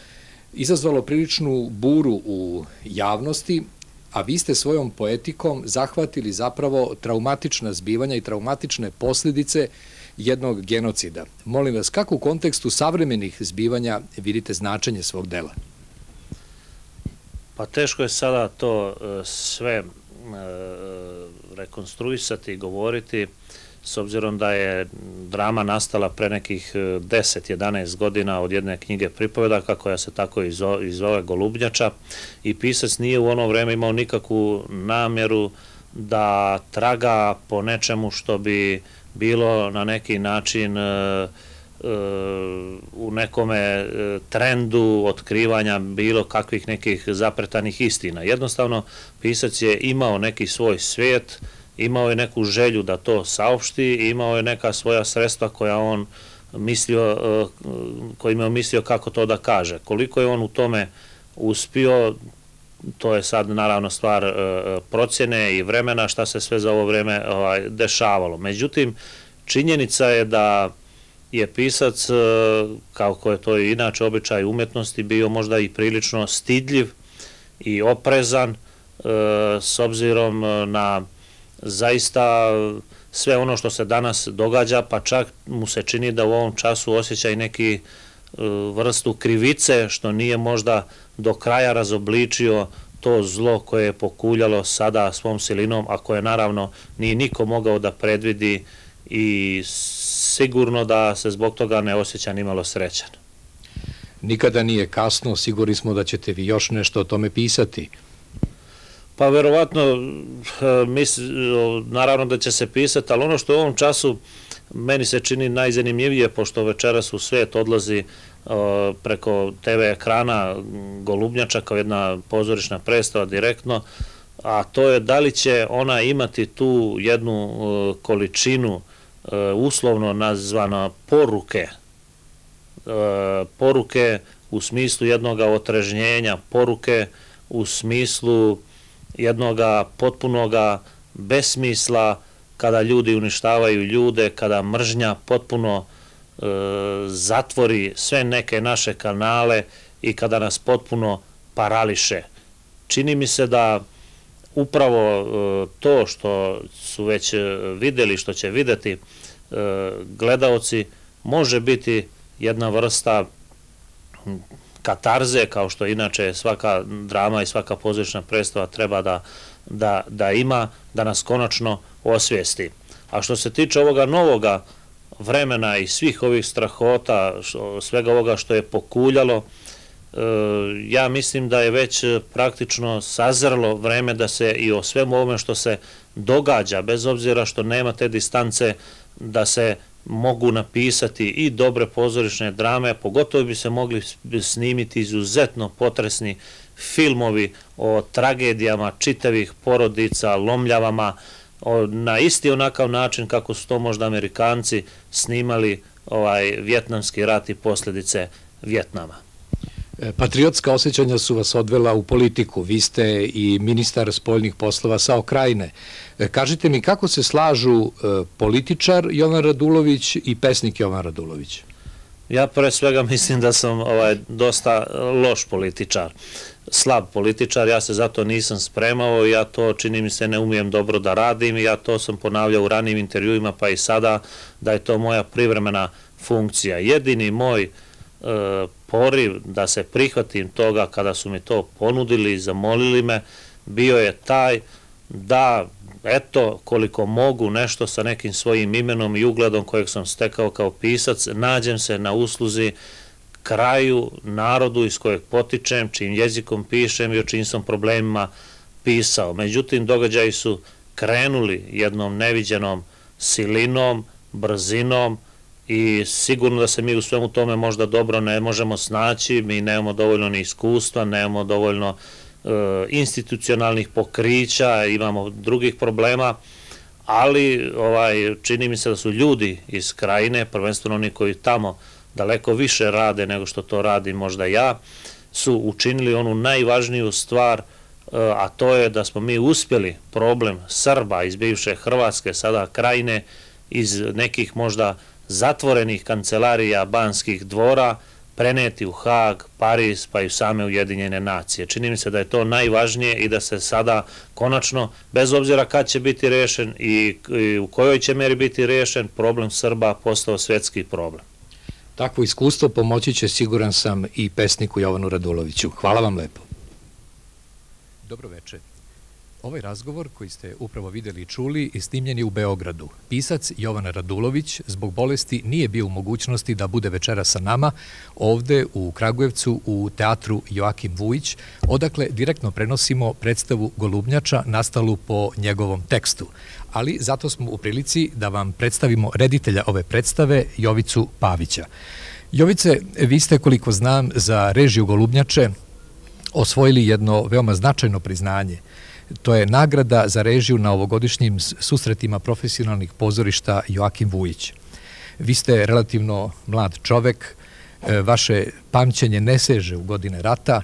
izazvalo priličnu buru u javnosti, a vi ste svojom poetikom zahvatili zapravo traumatična zbivanja i traumatične posljedice jednog genocida. Molim vas, kako u kontekstu savremenih zbivanja vidite značenje svog dela? Pa teško je sada to sve rekonstruisati i govoriti, s obzirom da je drama nastala pre nekih 10-11 godina od jedne knjige pripovedaka koja se tako i zove Golubnjača, i pisac nije u ono vreme imao nikakvu namjeru da traga po nečemu što bi bilo na neki način u nekome trendu otkrivanja bilo kakvih nekih zapretanih istina. Jednostavno, pisac je imao neki svoj svijet, imao je neku želju da to saopšti, imao je neka svoja sredstva kojima je mislio kako to da kaže. Koliko je on u tome uspio, to je sad naravno stvar procjene i vremena šta se sve za ovo vreme dešavalo. Međutim, činjenica je da je pisac, kako je to i inače običaj umjetnosti, bio možda i prilično stidljiv i oprezan s obzirom na zaista sve ono što se danas događa, pa čak mu se čini da u ovom času osjeća i neki vrstu krivice što nije možda do kraja razobličio to zlo koje je pokuljalo sada svom silinom, a koje naravno nije niko mogao da predvidi i sigurno da se zbog toga ne osjeća nimalo srećan. Nikada nije kasno, sigurni smo da ćete vi još nešto o tome pisati. Pa verovatno, naravno da će se pisati, ali ono što u ovom času meni se čini najzanimljivije, pošto večeras u svijet odlazi preko TV ekrana Golubnjača kao jedna pozorišna predstava direktno, a to je da li će ona imati tu jednu količinu uslovno nazvana poruke u smislu jednog otrežnjenja, poruke u smislu jednog potpunog besmisla kada ljudi uništavaju ljude, kada mržnja potpuno zatvori sve neke naše kanale i kada nas potpuno parališe. Čini mi se da upravo to što su već videli, što će videti gledaoci, može biti jedna vrsta katarze, kao što inače svaka drama i svaka pozorišna predstava treba da ima, da nas konačno osvijesti. A što se tiče ovoga novoga vremena i svih ovih strahota, svega ovoga što je pokuljalo, ja mislim da je već praktično sazrlo vreme da se i o svemu ovome što se događa, bez obzira što nema te distance, da se mogu napisati i dobre pozorišne drame, pogotovo bi se mogli snimiti izuzetno potresni filmovi o tragedijama čitavih porodica, lomljavama, na isti onakav način kako su to možda Amerikanci snimali Vjetnamski rat i posljedice Vjetnama. Patriotska osjećanja su vas odvela u politiku. Vi ste i ministar spoljnih poslova SAO Krajine. Kažite mi kako se slažu političar Jovan Radulović i pesnik Jovan Radulović? Ja pre svega mislim da sam dosta loš političar, slab političar, ja se zato nisam spremao, ja to čini mi se ne umijem dobro da radim i ja to sam ponavljao u ranijim intervjuima pa i sada da je to moja privremena funkcija. Jedini moj poriv da se prihvatim toga kada su mi to ponudili i zamolili me, bio je taj da eto koliko mogu nešto sa nekim svojim imenom i ugledom kojeg sam stekao kao pisac, nađem se na usluzi kraju, narodu iz kojeg potičem, čijim jezikom pišem i o čijim sam problemima pisao. Međutim, događaji su krenuli jednom neviđenom silinom, brzinom i sigurno da se mi u svemu tome možda dobro ne možemo snaći, mi nemamo dovoljno ni iskustva, nemamo dovoljno institucionalnih pokrića, imamo drugih problema, ali čini mi se da su ljudi iz Krajine, prvenstveno oni koji tamo daleko više rade nego što to radim možda ja, su učinili onu najvažniju stvar, a to je da smo mi uspjeli problem Srba iz bivše Hrvatske, sada Krajine, iz nekih možda zatvorenih kancelarija Banskih dvora, preneti u Hag, Pariz, pa i u same Ujedinjene nacije. Čini mi se da je to najvažnije i da se sada konačno, bez obzira kad će biti rešen i u kojoj će meri biti rešen, problem Srba postao svjetski problem. Takvo iskustvo pomoći će, siguran sam, i pesniku Jovanu Raduloviću. Hvala vam lepo. Dobro večer. Ovaj razgovor koji ste upravo videli i čuli snimljen je u Beogradu. Pisac Jovan Radulović zbog bolesti nije bio u mogućnosti da bude večera sa nama ovde u Kragujevcu u teatru Joakim Vujić, odakle direktno prenosimo predstavu Golubnjača nastalu po njegovom tekstu. Ali zato smo u prilici da vam predstavimo reditelja ove predstave, Jovicu Pavića. Jovice, vi ste, koliko znam, za režiju Golubnjače osvojili jedno veoma značajno priznanje. To je nagrada za režiju na ovogodišnjim susretima profesionalnih pozorišta Joakim Vujić. Vi ste relativno mlad čovek, vaše pamćenje ne seže u godine rata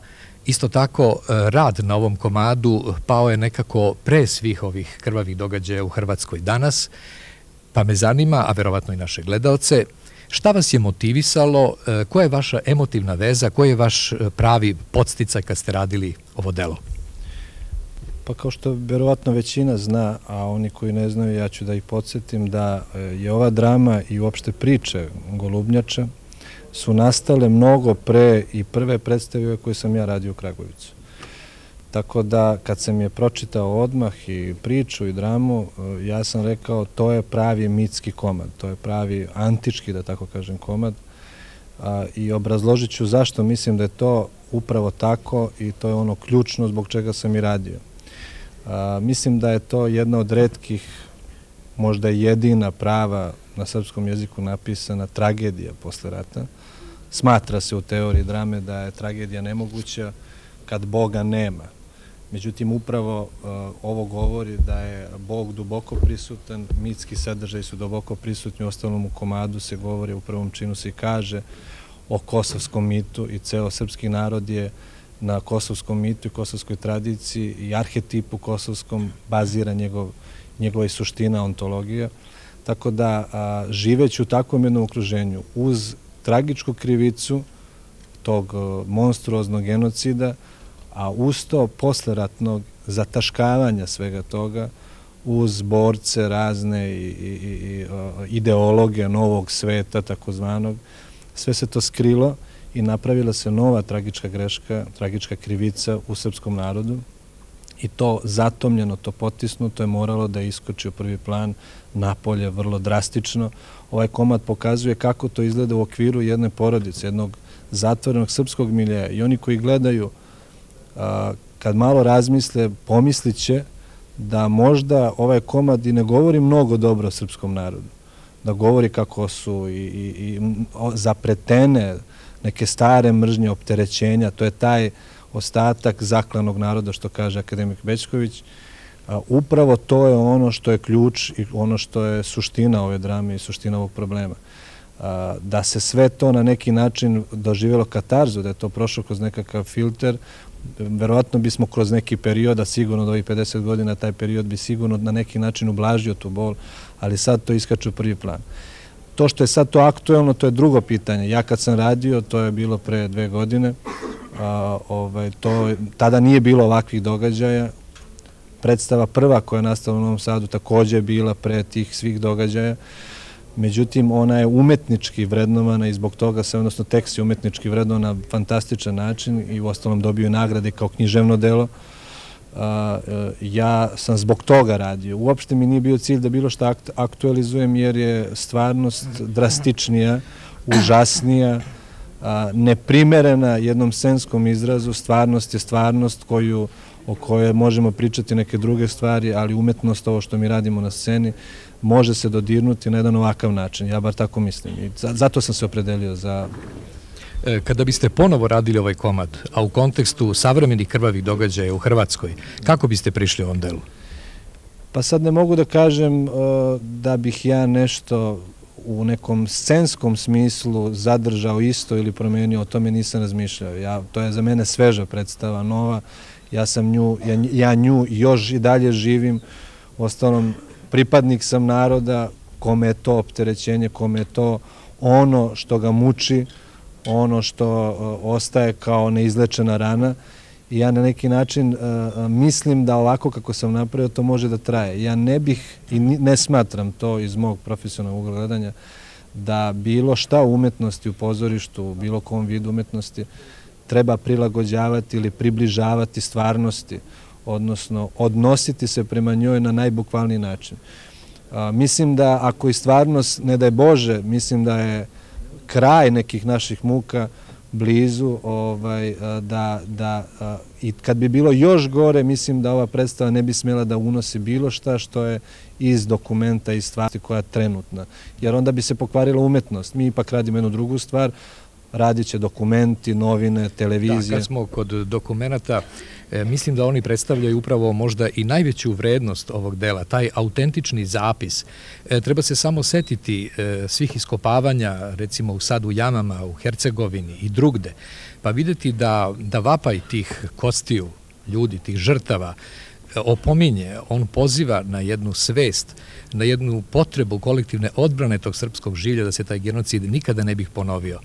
Isto tako, rad na ovom komadu pao je nekako pre svih ovih krvavih događaja u Hrvatskoj danas, pa me zanima, a verovatno i naše gledaoce, šta vas je motivisalo, koja je vaša emotivna veza, koji je vaš pravi podsticaj kad ste radili ovo delo? Pa kao što verovatno većina zna, a oni koji ne znaju, ja ću da ih podsjetim da je ova drama i uopšte priče Golubnjača su nastale mnogo pre i prve predstave koje sam ja radio u Kragujevcu. Tako da kad sam je pročitao odmah i priču i dramu, ja sam rekao to je pravi mitski komad, to je pravi antički, da tako kažem, komad. I obrazložit ću zašto mislim da je to upravo tako i to je ono ključno zbog čega sam i radio. Mislim da je to jedna od retkih, možda jedina prava na srpskom jeziku napisana tragedija posle rata. Smatra se u teoriji drame da je tragedija nemoguća kad Boga nema. Međutim, upravo ovo govori da je Bog duboko prisutan, mitski sadržaj su duboko prisutni, u ostalom u komadu se govori, u prvom činu se i kaže o kosovskom mitu i ceo srpski narod je na kosovskom mitu i kosovskoj tradiciji i arhetipu kosovskom bazira njegova suština, ontologija. Tako da, živeći u takvom jednom okruženju, uz tragičku krivicu tog monstruoznog genocida, a uz to posleratnog zataškavanja svega toga, uz borce razne i ideologe novog sveta, takozvanog, sve se to skrilo i napravila se nova tragička greška, tragička krivica u srpskom narodu i to zatomljeno, to potisnuto je moralo da iskoči u prvi plan napolje vrlo drastično. Ovaj komad pokazuje kako to izgleda u okviru jedne porodice, jednog zatvorenog srpskog miljeja i oni koji gledaju, kad malo razmisle, pomislit će da možda ovaj komad i ne govori mnogo dobro o srpskom narodu, da govori kako su i zapretene neke stare mržnje, opterećenja, to je taj ostatak zaklanog naroda, što kaže akademik Bećković. Upravo to je ono što je ključ i ono što je suština ove drame i suština ovog problema. Da se sve to na neki način doživjelo katarzu, da je to prošlo kroz nekakav filter, verovatno bismo kroz neki period, a sigurno od ovih 50 godina, taj period bi sigurno na neki način ublažio tu bol, ali sad to iskače u prvi plan. To što je sad to aktuelno, to je drugo pitanje. Ja kad sam radio, to je bilo pre 2 godine, tada nije bilo ovakvih događaja. Predstava prva koja je nastala u Novom Sadu također je bila pre tih svih događaja. Međutim, ona je umetnički vrednovana i zbog toga se, odnosno tekst je umetnički vrednovan na fantastičan način i u ostalom dobio nagrade kao književno delo. Ja sam zbog toga radio. Uopšte mi nije bio cilj da bilo što aktualizujem jer je stvarnost drastičnija, užasnija, neprimerena jednom scenskom izrazu. Stvarnost je stvarnost o kojoj možemo pričati neke druge stvari, ali umetnost, ovo što mi radimo na sceni, može se dodirnuti na jedan ovakav način. Ja bar tako mislim. I zato sam se opredelio za... Kada biste ponovo radili ovaj komad, a u kontekstu savremenih krvavih događaja u Hrvatskoj, kako biste prišli ovom delu? Pa sad ne mogu da kažem da bih ja nešto u nekom scenskom smislu zadržao isto ili promenio, o tome nisam razmišljao. To je za mene sveža predstava, nova. Ja nju još i dalje živim. Ostalom, pripadnik sam naroda, kome je to opterećenje, kome je to ono što ga muči, ono što ostaje kao neizlečena rana. I ja na neki način mislim da ovako kako sam napravio to može da traje. Ja ne bih i ne smatram to iz mog profesionalnog ugla gledanja da bilo šta u umetnosti, u pozorištu, u bilo kom vidu umetnosti treba prilagođavati ili približavati stvarnosti, odnosno odnositi se prema njoj na najbukvalniji način. Mislim da ako i stvarnost, ne daj Bože, mislim da je kraj nekih naših muka blizu, i kad bi bilo još gore, mislim da ova predstava ne bi smjela da unosi bilo šta što je iz dokumenta, iz stvari koja je trenutna. Jer onda bi se pokvarila umetnost. Mi ipak radimo jednu drugu stvar, radit će dokumenti, novine, televizije. Da, kad smo kod dokumenata, mislim da oni predstavljaju upravo možda i najveću vrednost ovog dela, taj autentični zapis. Treba se samo setiti svih iskopavanja, recimo u Sadu Jamama, u Hercegovini i drugde, pa videti da vapaj tih kostiju ljudi, tih žrtava, opominje, on poziva na jednu svest, na jednu potrebu kolektivne odbrane tog srpskog življa da se taj genocid nikada ne bih ponovio.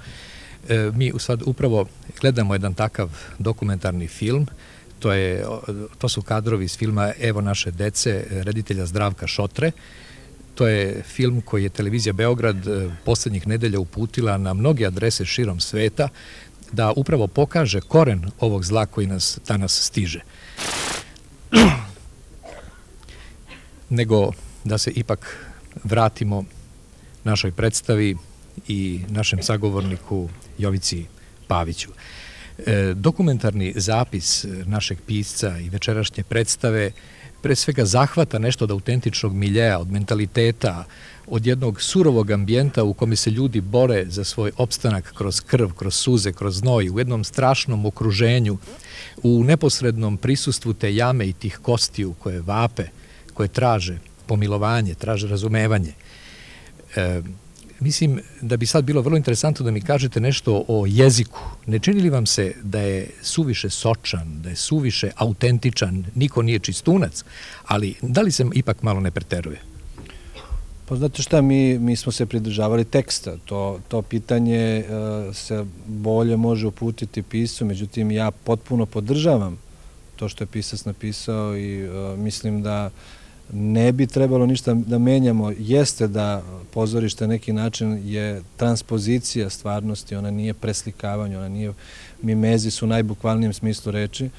Mi sad upravo gledamo jedan takav dokumentarni film, to su kadrovi iz filma Evo naše dece, reditelja Zdravka Šotre. To je film koji je televizija Beograd poslednjih nedelja uputila na mnoge adrese širom sveta da upravo pokaže koren ovog zla koji nas danas stiže. Nego da se ipak vratimo našoj predstavi i našem sagovorniku Jovici Paviću. Dokumentarni zapis našeg pisca i večerašnje predstave pre svega zahvata nešto od autentičnog miljeja, od mentaliteta, od jednog surovog ambijenta u kome se ljudi bore za svoj opstanak kroz krv, kroz suze, kroz znoj, u jednom strašnom okruženju, u neposrednom prisustvu te jame i tih kostiju koje vape, koje traže pomilovanje, traže razumevanje. Mislim da bi sad bilo vrlo interesantno da mi kažete nešto o jeziku. Ne čini li vam se da je suviše sočan, da je suviše autentičan, niko nije čistunac, ali da li se ipak malo ne preteruje? Pa znate šta, mi smo se pridržavali teksta. To pitanje se bolje može uputiti piscu, međutim ja potpuno podržavam to što je pisac napisao i mislim da ne bi trebalo ništa da menjamo. Jeste da pozorište na neki način je transpozicija stvarnosti, ona nije preslikavanje, ona nije mimezis u najbukvalnijem smislu reči.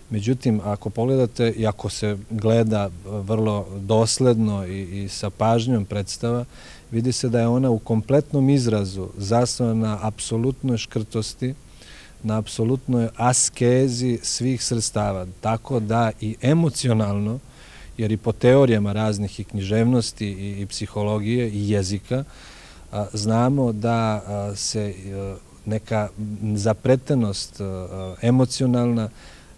Međutim, ako pogledate i ako se gleda vrlo dosledno i sa pažnjom predstava, vidi se da je ona u kompletnom izrazu zasnovana na apsolutnoj škrtosti, na apsolutnoj askezi svih sredstava, tako da i emocionalno, jer i po teorijama raznih i književnosti i psihologije i jezika, znamo da se neka zapretenost emocionalna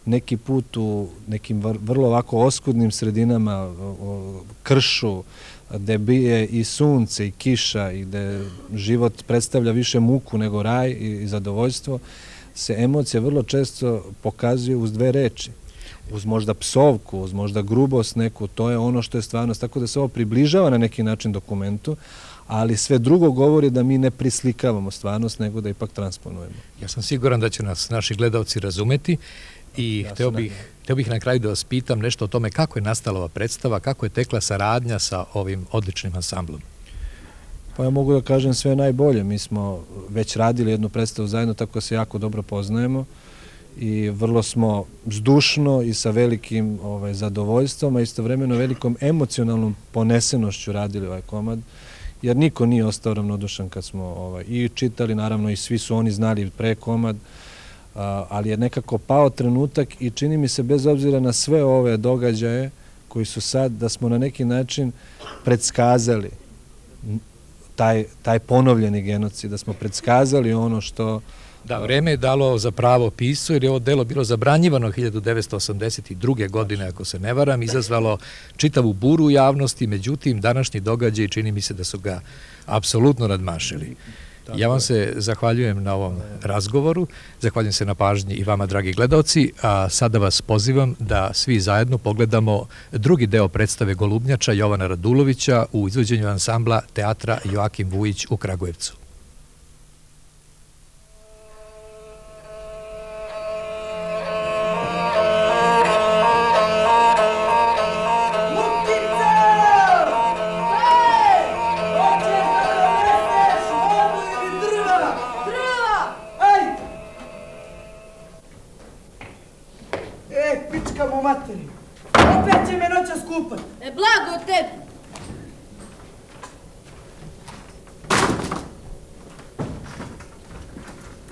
neki put u nekim vrlo ovako oskudnim sredinama, kršu, gde bije i sunce i kiša i gde život predstavlja više muku nego raj i zadovoljstvo, se emocije vrlo često pokazuju uz dve reči. Uz možda psovku, uz možda grubost neku, to je ono što je stvarnost. Tako da se ovo približava na neki način dokumentu, ali sve drugo govori da mi ne prislikavamo stvarnost, nego da ipak transponujemo. Ja sam siguran da će nas naši gledalci razumeti i hteo bih na kraju da vas pitam nešto o tome kako je nastala ova predstava, kako je tekla saradnja sa ovim odličnim ansamblom. Pa ja mogu da kažem sve najbolje. Mi smo već radili jednu predstavu zajedno, tako se jako dobro poznajemo i vrlo smo zdušno i sa velikim zadovoljstvom, a istovremeno velikom emocionalnom ponesenošću radili ovaj komad, jer niko nije ostao ravnodušan kad smo i čitali, naravno i svi su oni znali pre komad, ali je nekako pao trenutak i čini mi se bez obzira na sve ove događaje koji su sad, da smo na neki način predskazali taj ponovljeni genocid, da smo predskazali ono što... Da, vreme je dalo za pravo piscu, jer je ovo delo bilo zabranjivano 1982. godine, ako se ne varam, izazvalo čitavu buru u javnosti, međutim, današnji događaj čini mi se da su ga apsolutno nadmašili. Ja vam se zahvaljujem na ovom razgovoru, zahvaljujem se na pažnji i vama, dragi gledaoci, a sada vas pozivam da svi zajedno pogledamo drugi deo predstave Golubnjača Jovana Radulovića u izvođenju ansambla Teatra Joakim Vujić u Kragujevcu. Opet će me noća skupat. Blago tebi.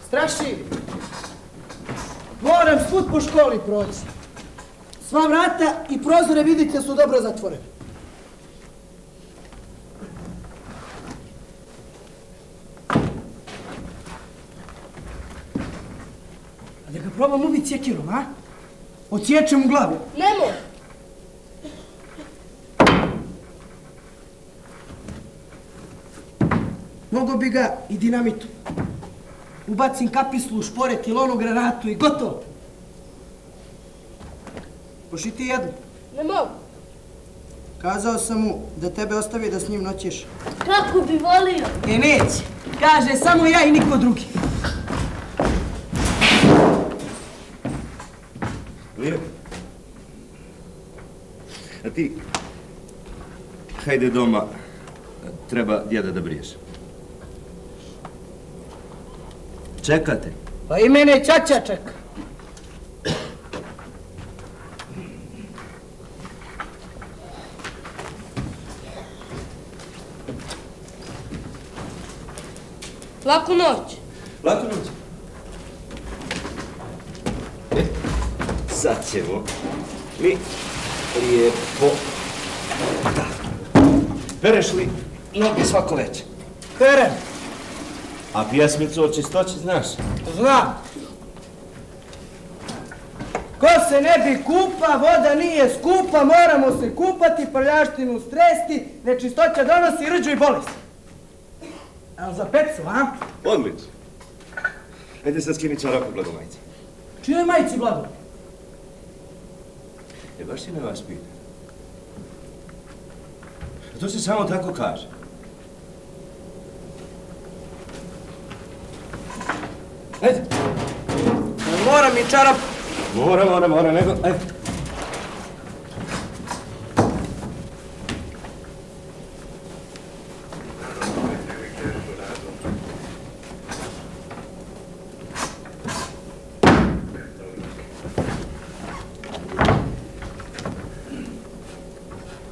Straši, moram svud po školi proći. Sva vrata i prozore vidite su dobro zatvorene. sjekirom, a? Odsječem u glavi. Nemoj. Mogo bi ga i dinamitu. Ubacim kapislu, šporet ili onu granatu i gotovo. Hoši ti jednu? Ne mogu. Kazao sam mu da tebe ostavi da s njim noćiš. Kako bi volio? Neće. Kaže, samo ja i niko drugi. Lijepo. A ti, hajde doma, treba djeda da briješ. Čekate. Pa i mene čača čeka. Laku noć. Laku noć. Sad ćemo mi lijepo. Da. Pereš li noge svako večer? Perem. A pjesmicu o čistoći znaš? Znam. Ko se ne bi kupa, voda nije skupa, moramo se kupati, prljaštinu stresti, nečistoća donosi rđu i bolest. Evo za pecu, a? Odlično. Ajde sad skini čarapu, Blago majici. Čijoj majici, Blago? Baš si ne vas pita. To se samo tako kaže. Ajde. Moram i čarap. Mora, nego, ajde.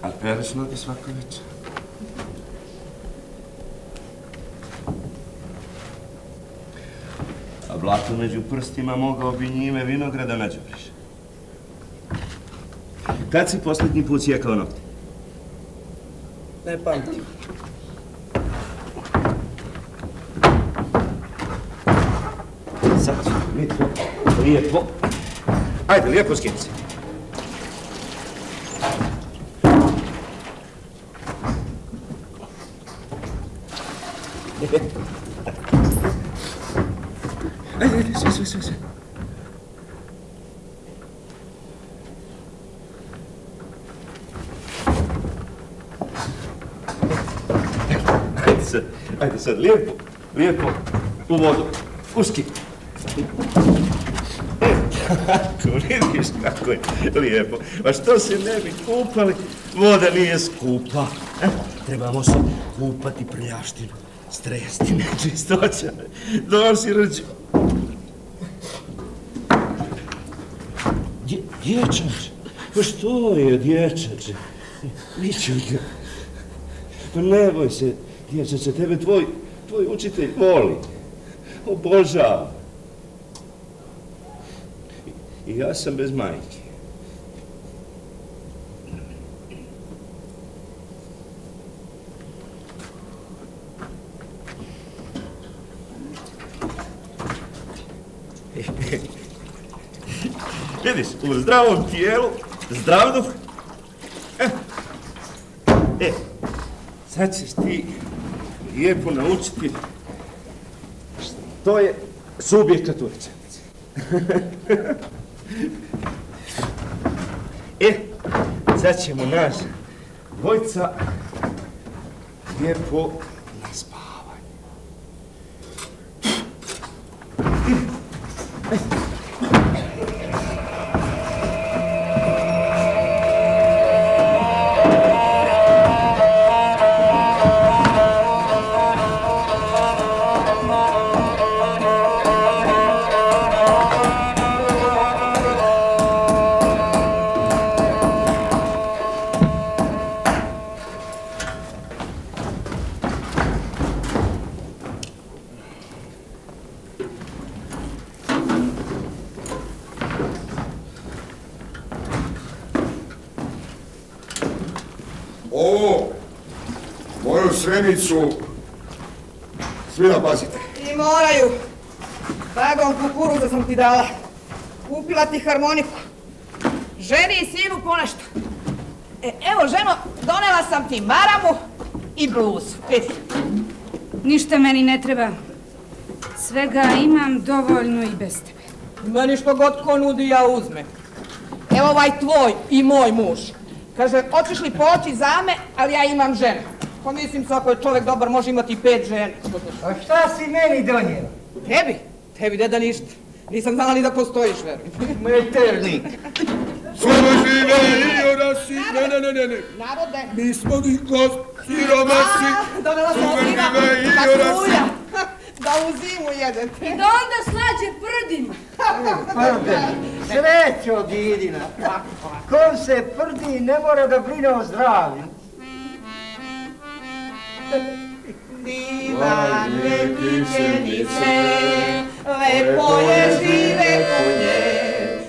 A pereš noge svako večer? A blato među prstima mogao bi njime vinograda nađubriš. Kad si posljednji put sjekao nokte? Ne pamtim. Sad ćemo mi to lijepo. Ajde, lijepo skini se. Ajde, sve. Ajde sad, lijepo, u vodu, uski. Vidiš kako je lijepo. Pa što se ne bi kupali, voda nije skupa. Trebamo se kupati prljaštinu, stresti, nečistoća, donosi rđu. Dječač, pa što je dječače? Viću ga. Pa ne boj se, dječače, tebe tvoj učitelj voli, obožava. I ja sam bez majke. Vidiš, u zdravom tijelu, zdrav duh. Sad ćeš ti lijepo naučiti što je subjekat u rečenici. Sad ćemo nas dvojca lijepo na spavanje. Sremicu, svi da pazite. I moraju. Vagom kukuruza sam ti dala. kupila ti harmoniku. Ženi i sinu ponešto. Evo, ženo, donela sam ti maramu i bluzu. Vidi. Ništa meni ne treba. Svega imam dovoljno i bez tebe. Meni što god ko nudi, ja uzmem. Evo ovaj tvoj i moj muž. Kaže, hoćeš li poći za me, ali ja imam ženu. Pa mislim, svako je čovjek dobar, može imati 5 žena. A šta si meni donijela? Tebi? Tebi ne da ništa. Nisam znala ni da postojiš, verujem. Meternik. Samo žive i orasi, ne. Narode. Mi smo nikos siromasi. Donela sam sina, pasulja. Da u zimu jedete. I da onda slađe prdima. Srećo, Didina. Ko se prdi ne mora da brine o zdravlju. Divane kićenice, lepo je žive kunje,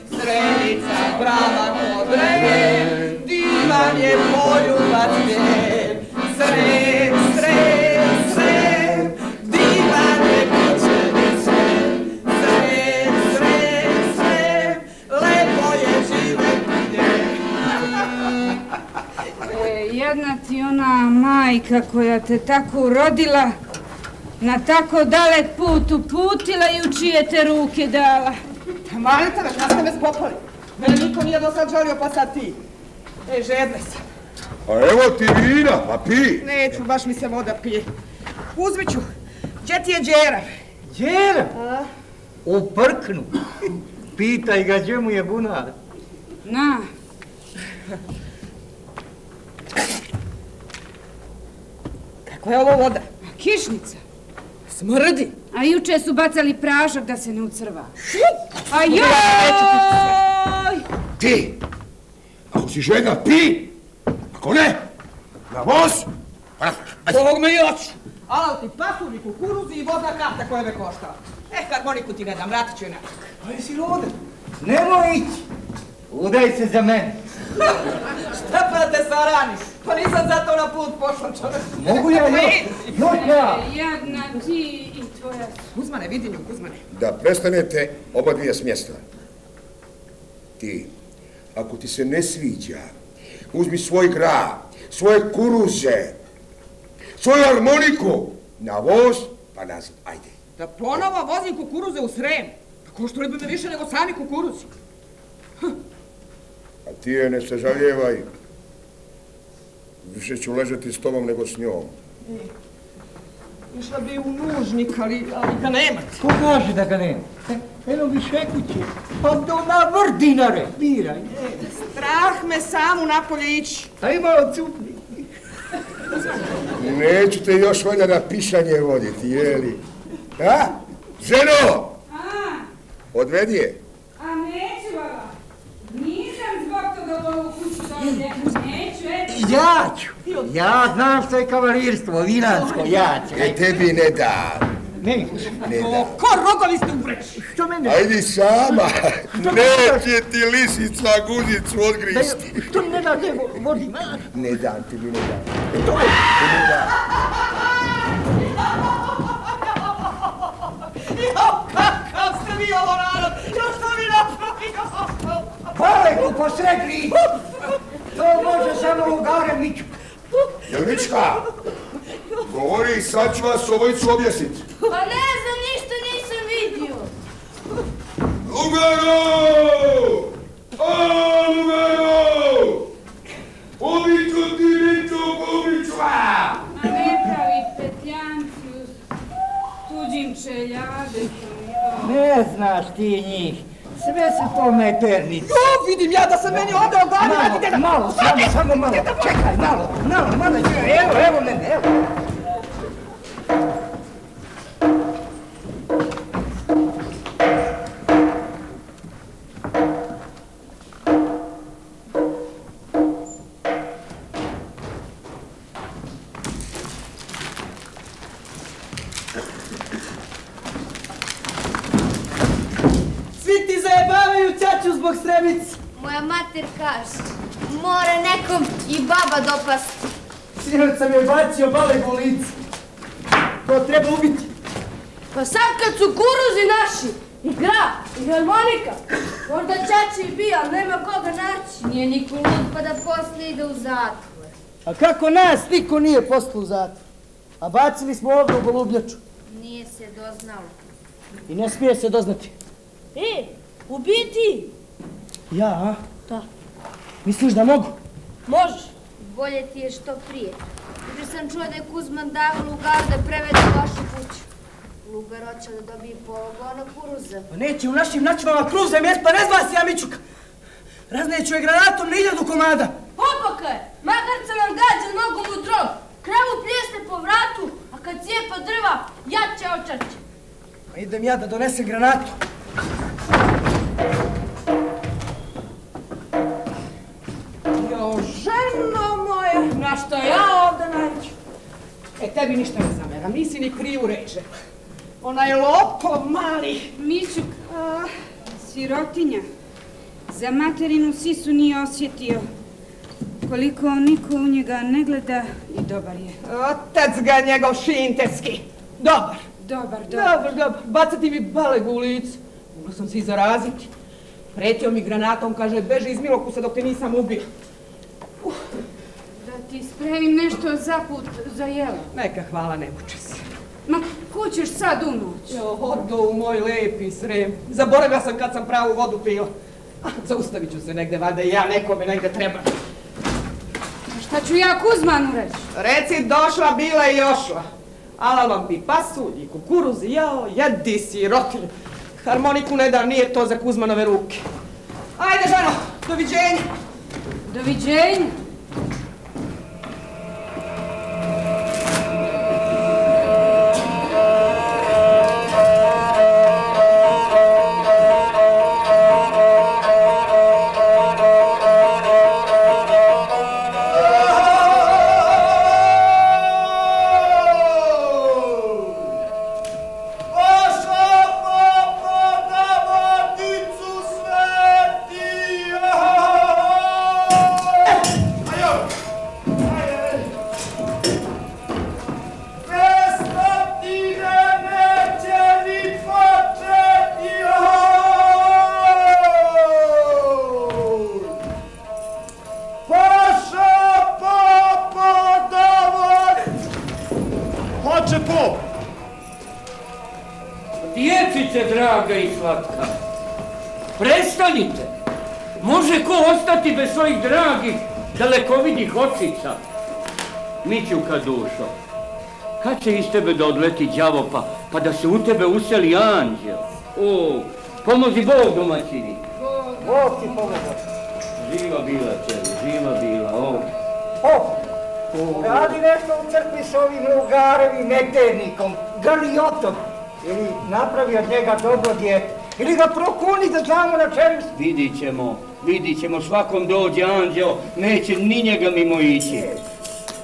strenica brava kodre, divan je poljubac njen, srem, srem, srem, divane kićenice, srem, srem, srem, lepo je žive kunje. Jedna ti ona majka koja te tako urodila, na tako dalek put uputila i u čije te ruke dala. Manite me, šta ste me spopali? Mene niko nije do sad žalio, pa sad ti. Žedna sam. A evo ti vina, pa pi. Neću, baš mi se voda pije. Uzmi ću. Gdje ti je Đera? Đera? U prknu. Pitaj ga gdje mu je bunar. Na. Kako je ovo voda? Kišnica. Smrdi. A juče su bacali prašak da se ne ucrva. A joj! Ti, ako si žena, pi. Ako ne, na voz. Ovog me i oči. Alal ti pasulji, kukuruzi i vodna karta koja me koštala. Harmoniku ti ne dam, vratit ću je natak. Pa jesi luda? Nemoj ići. Udaj se za mene. Šta pa da te saraniš? Pa nisam zato na put pošla, čovjek. Mogu ja ja? Jadna ti i tvoja. Kuzmane, vidi nju, Kuzmane. Da prestanete oba dvije s mjesta. Ti, ako ti se ne sviđa, uzmi svoj grah, svoje kuruze, svoju harmoniku, na voz, pa nazad, ajde. Da ponovo vozim kukuruze u Srem? Pa koštali bi me više nego sami kukuruzi. A ti je ne sažaljevaj. Više ću ležati s tobom nego s njom. Išla bi u nužnik, ali ga nemate. Ko kaže da ga nema? Eno bi šekuće. Pa do na vrdinare. Biraj. Strah me samu napolje ići. A i malo cupni. Neću te još valjda na pišanje voditi, jeli? A? Ženo! Odvedi je. A neću, baba. Nisam zbog toga u ovu kuću dođe. Neću, eto. Ja ću. Ja znam što je kavalirstvo, vinansko, ja ću. Tebi ne dam. Ne. Ne dam. Ko rogovi ste u breši? Što mene? Ajdi sama. Neće ti lisica guzicu odgristi. Što mi ne date vodi? Ne dam, tebi ne dam. To je. Jo, kakav ste vi ovo narod! Jo, što mi napravio? Baleku posredri! To može samo u Garemiću. Jelmička! Govori, sad ću vas obojicu objesiti. Pa ne znam, ništa nisam vidio. Lugaro! O, Lugaro! Ubiću ti, biću, ubiću! A ne pravi petljancu s tuđim čeljadetom. Ne znaš ti njih. Sve su to meternice. Jo, vidim ja da sam meni onda ogledala. Malo, samo malo. Čekaj, malo. Evo mene, evo. Svi ti zajebavaju ćaću zbog Srebice. Moja mater kaže, mora nekom i baba dopasti. Sinoć sam joj bacio bale u lice. To treba ubiti. Pa sad kad su kuruzi naši, I harmonika. Možda čači i bija, ali nema koga naći. Nije niko lud pa da posle ide u zatvor. A kako nas niko nije poslao u zatvor? A bacili smo ovdje u Golubnjaču. Nije se doznalo. I ne smije se doznati. Ubiti? Ja, a? Da. Misliš da mogu? Možeš. Bolje ti je što prije. Juče sam čuo da je Kuzman dao Lugaru da prevede u vašu kuću. Lugar hoće da dobije pologona kuruza. Pa neće u našim načvama kruza mjest, pa ne zva se ja Mićuka. Razneću je granatom na 1000 komada. Popoka je, magarca nam gađa nogom u drog. Kravu pljesne po vratu, a kad cijepa drva, jače očače. Pa idem ja da donesem granatu. Jo, ženo moja, na što ja ovdje nađu? Tebi ništa ne zameram, nisi ni krivu reče. Onaj lopov mali. Mićuk, sirotinja, za materinu sisu nije osjetio. Koliko niko u njega ne gleda i dobar je. Otac ga njegov šinterski. Dobar. Dobar. Bacati mi balegu u licu. Mogla sam se i zaraziti. Pretio mi granatom, kaže, beži iz Milokusa dok te nisam ubio. Da ti spremim nešto za put, za jelo. Neka, hvala, ne muče se. Ma, ko ćeš sad u noć? Odo u moj lepi Srem. Zaboravila sam kad sam pravu vodu pila. Zaustavit ću se negde, valjda i ja nekome negde treba. Šta ću ja Kuzmanu reći? Reci, došla, bila i ošla. Alalom bi pasulj i kukuruzi, jao, jedi sirotinju. Harmoniku ne da, nije to za Kuzmanove ruke. Ajde, ženo, doviđenja. Doviđenja. Draga i slatka, prestanite! Može ko ostati bez svojih dragih, dalekovidih očica? Mićuka dušo, kad će iz tebe da odleti đavo pa da se u tebe useli anđel? O, pomozi Bog domaćini. Bog ti pomozi. Živa bila, čeli, živa bila, o. Radi nešto u crkvi s ovim Lugarevim neternikom, Galiotom. Ili napravi od njega dobro dijete. Ili ga prokuni da znamo na čemu. Vidit ćemo, svakom dođe anđeo, neće ni njega mimo ići.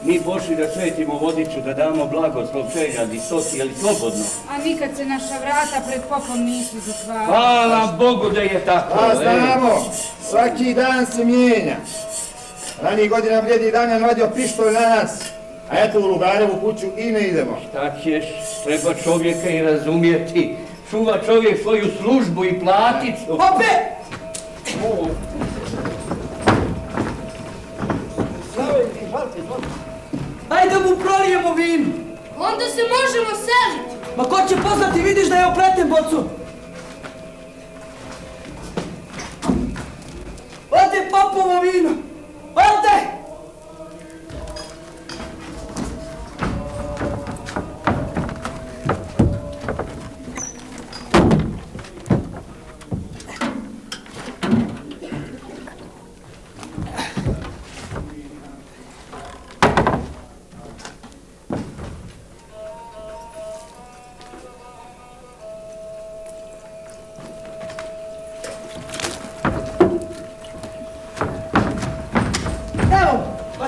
Mi pošli da svetimo vodiču, da damo blagoslov željadi, ali slobodno. A nikad se naša vrata pred popom nisu zatvarala. Hvala Bogu da je tako. Pa znamo, svaki dan se mijenja. Ranijih godina Bljedi Damjan vadio pištolj na nas. A eto u Lugarevu kuću i ne idemo. Šta ćeš, treba čovjeka i razumjeti. Čuva čovjek svoju službu i platicu. Pope! Ajde mu prolijemo vinu. Onda se možemo seliti. Ma ko će poznati, vidiš da je opleten bocu. Ode popovo vino. Ode!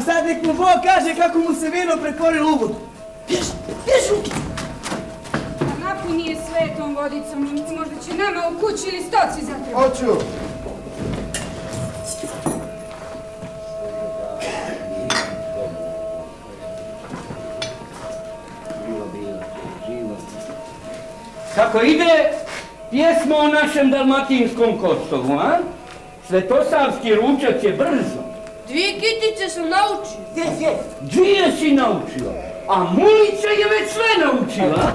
Sad nek mu Bog kaže kako mu se vino pretvori u vodu. Bježi, Lukica! A napuni je svetom vodicom, možda će nama u kući ili stoci zatreba. Hoću! Kako ide, Pjesma o našem dalmatinskom Kosovu, a? Svetosavski ručak je brzo. 2 kitice sam naučio. Gdje? Dvije si naučila, a Mulica je već sve naučila.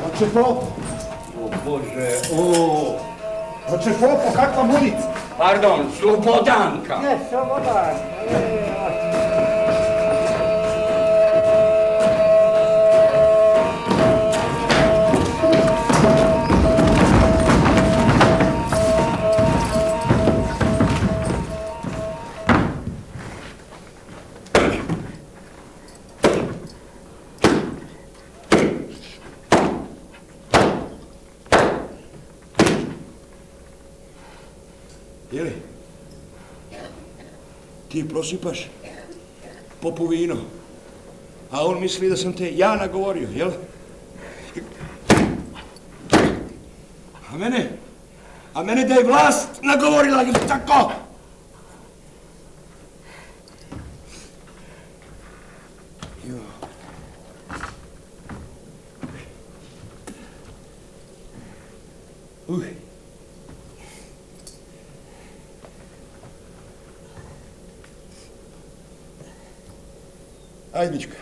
Oče Popo. O Bože, Oče Popo, kakva Mulica? Pardon, Slobodanka. Ne, Slobodanka. Jeli? Ti prosipaš Popu vino, a on misli da sam te ja nagovorio, jel? A mene da je vlast nagovorila, jel tako? Ajde, Mička.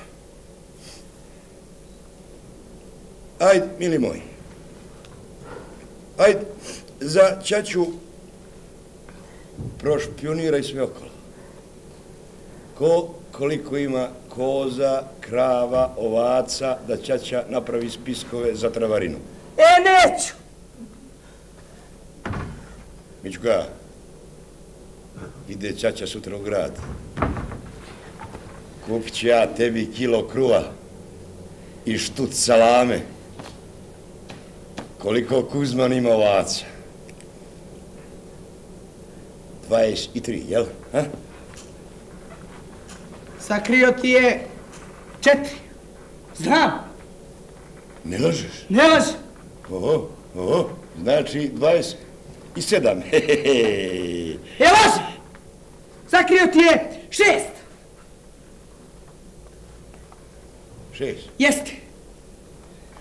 Ajde, mili moj. Ajde, za ćaću prošpioniraj sve okolo. Koliko ima koza, krava, ovaca, da ćaća napravi spiskove za travarinu. Neću! Mička, ide ćaća sutra u grad. Kupit ću ja tebi kilo kruha i štut salame. Koliko Kuzman ima ovaca? 23, jel? Ha? Sakrio ti je 4. Znam. Ne lažeš? Ne lažem. Oho, znači 27. Lažem. Sakrio ti je 6. 6? Jeste.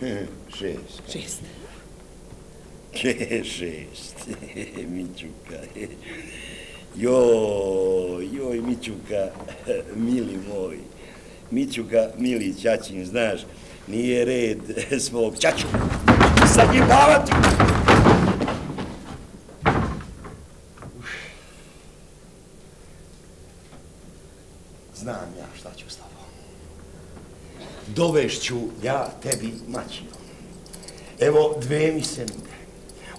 6. 6. Mićuka. Joj, Mićuka, mili moj. Mićuka, mili ćaćin, znaš, nije red svog ćaću zagibavati. Znam ja šta ću s tobom. Dovešću ja tebi maćinu. Evo 2 mi se nude.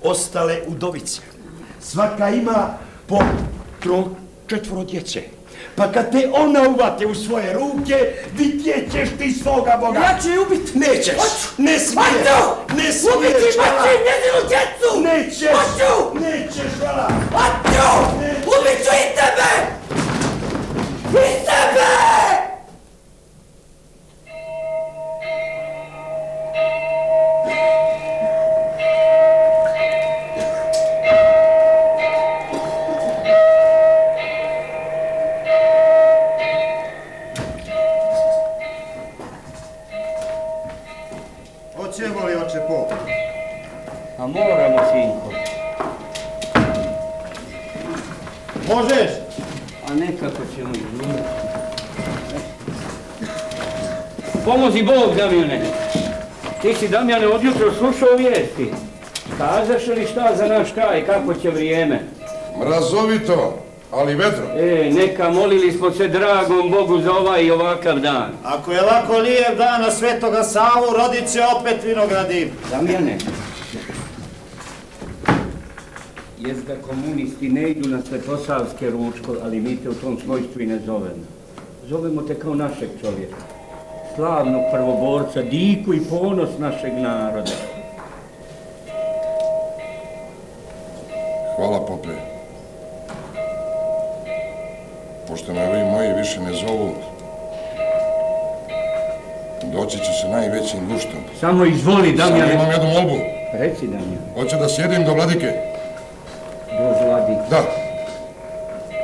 Ostale udovice. Svaka ima po 3-4 djece. Pa kad te ona uvate u svoje ruke, vidjet ćeš ti svoga Boga. Ja ću je ubit. Nećeš. Ne smiješ. Ne smiješ. Ubit ćeš mačin njezinu djecu. Nećeš. Hoću. Nećeš, hvala. Hoću. Ubit ću i tebe. I tebe. Hoćemo li, oče Popo? A moramo, sinko. Možeš? A nekako ćemo izglumiti. Pomozi Bog, Damjane. Ti si, Damjane, odjutro slušao vijesti. Kazaš li šta za naš kraj, kako će vrijeme? Mrazovito, ali vedro. Neka, molili smo se dragom Bogu za ovaj i ovakav dan. Ako je lako lijev dan na Svetoga Savu, rodit će opet vinogradi. Damjane, jest da komunisti ne idu na svetosavske ručko, ali mi te u tom svojstvu i ne zovemo. Zovemo te kao našeg čovjeka, slavnog prvoborca, diku i ponos našeg naroda. Hvala, pope. Pošto me ovi moji više ne zovu, doći ću se najvećim guštom. Samo izvoli, Damjane. Samo imam jednu molbu. Reci, Damjane. Hoću da sjedim do vladike. Do vladike? Da.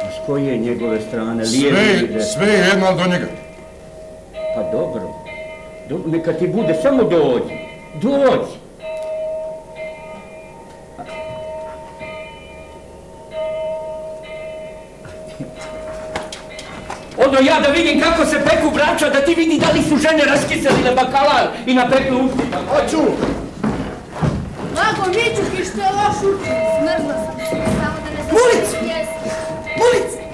A s koje njegove strane? Sve je jedno, ali do njega. Pa dobro. Neka ti bude, samo dođi. Dođi. Odo ja da vidim kako se peku brača, da ti vidi da li su žene raskiselile bakalar i napekle ustima. Hoću! Mago Mićuki, što je loš uči? Smrzla sam se, samo da ne znam Mulic! što jesi. Mulic!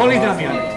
Izvoli, Damjane.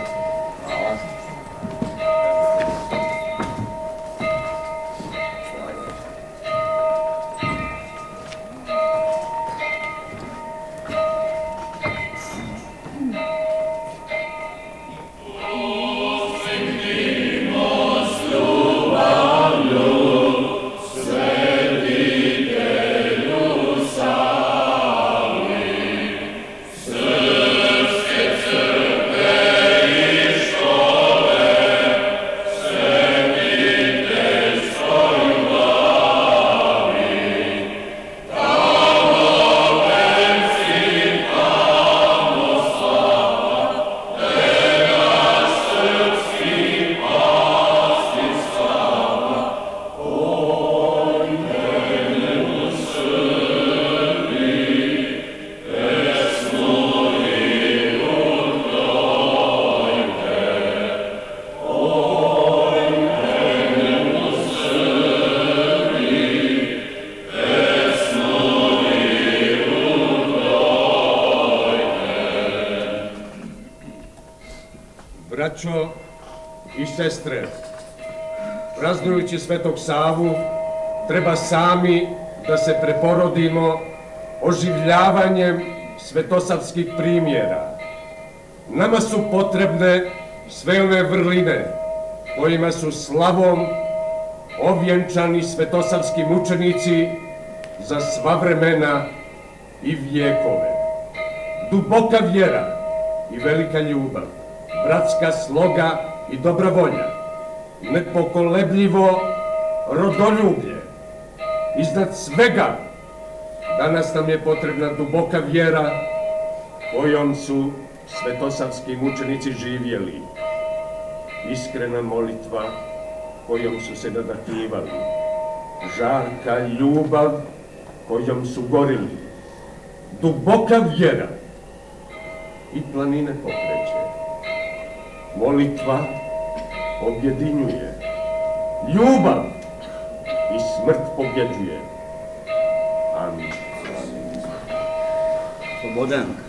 Braćo i sestre, praznujući Svetog Savu, treba sami da se preporodimo oživljavanjem svetosavskih primjera. Nama su potrebne sve one vrline kojima su slavom ovjenčani svetosavski mučenici za sva vremena i vijekove. Duboka vjera i velika ljubav, bratska sloga i dobra volja, nepokolebljivo rodoljublje. Iznad svega, danas nam je potrebna duboka vjera kojom su svetosavski mučenici živjeli. Iskrena molitva kojom su se nadahivali. Žarka ljubav kojom su gorili. Duboka vjera i planine pokreće. Molitva objedinjuje. Ljubav i smrt pobjeđuje. Amin. Slobodanka.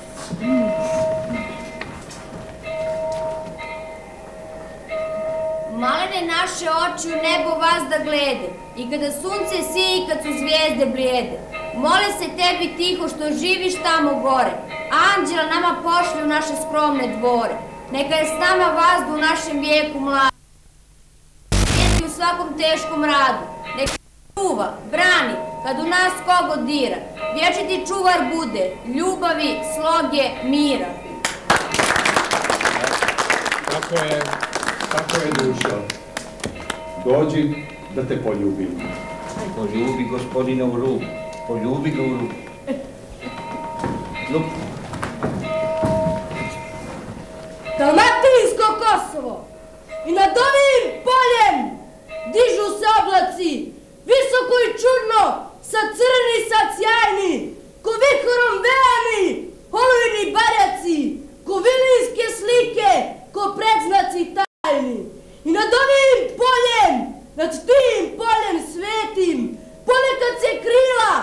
Malene naše oči u nebo vas da glede, i kada sunce sije i kad su zvijezde blijede. Mole se tebi tiho što živiš tamo gore, anđela nama pošli u naše skromne dvore. Neka je s nama vazdu u našem vijeku mladu, sjeti u svakom teškom radu. Neka čuva, brani, kad u nas kogo dira. Vječiti čuvar bude, ljubavi, sloge, mira. Tako je dušo. Dođi da te poljubim. Poljubi gospodina u ruku. Poljubi ga u ruku. Dalmatinsko Kosovo i nad ovim poljem dižu se oblaci, visoko i čudno, sad crni, sad sjajni, ko vihorom vejani, olujni barjaci nad tim poljem svetim, ponekad se krila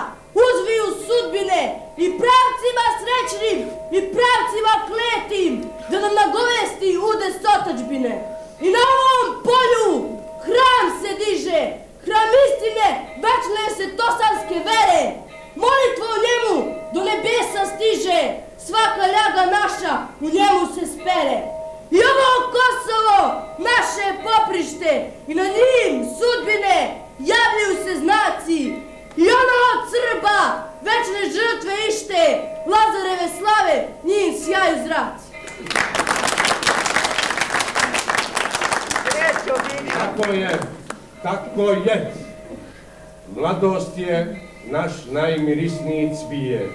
uzviju sudbine i pravcima srećnim i pravcima kletim, da nam nagovesti udes otadžbine. I na ovom polju hram se diže, hram istine, večne svetosanske vere. Molitva u njemu do nebesa stiže, svaka ljaga naša u njemu se spere. I ovo Kosovo, naše poprište, i na njim sudbine javljaju se znaci. I ono od Srba, večne žrtve ište, Lazareve slave, njim sjaju zraci. Tako je. Mladost je naš najmirisniji cvijet.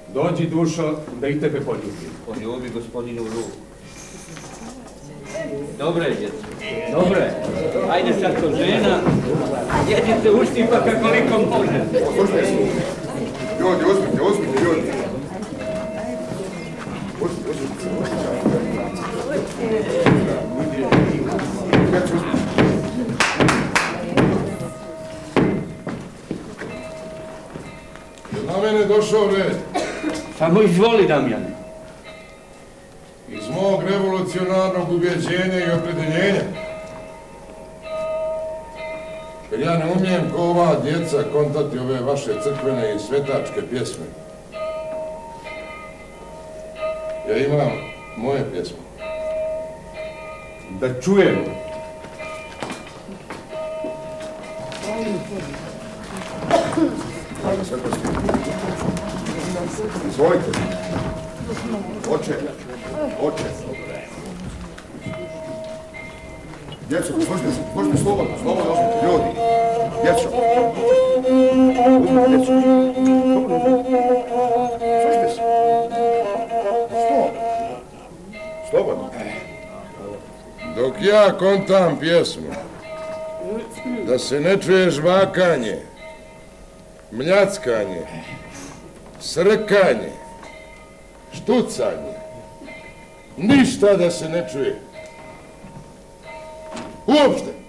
Dođi, dušo, da i tebe poljubim. Poljubi gospodinu ruku. Dobro je, djeco. Dobro je. Ajde sad to žena. Jedite uštipaka koliko može. Ljudi, uzmite, ljudi. Na mene došao red. Samo izvoli, Damjane. Iz mog revolucionarnog ubjeđenja i opredeljenja. Jer ja ne umijem ko ova djeca kontati ove vaše crkvene i svetačke pjesme. Ja imam moje pjesme. Da čujemo. Izvolite. Oče. Djeco, možete slobodno, ljudi. Djeco. Djeco. Slušajte se. Slobodno. Dok ja kontam pjesmu, da se ne čuje žvakanje, mljackanje, srkanje, štucanje, ništa da se ne čuje. Uopšte.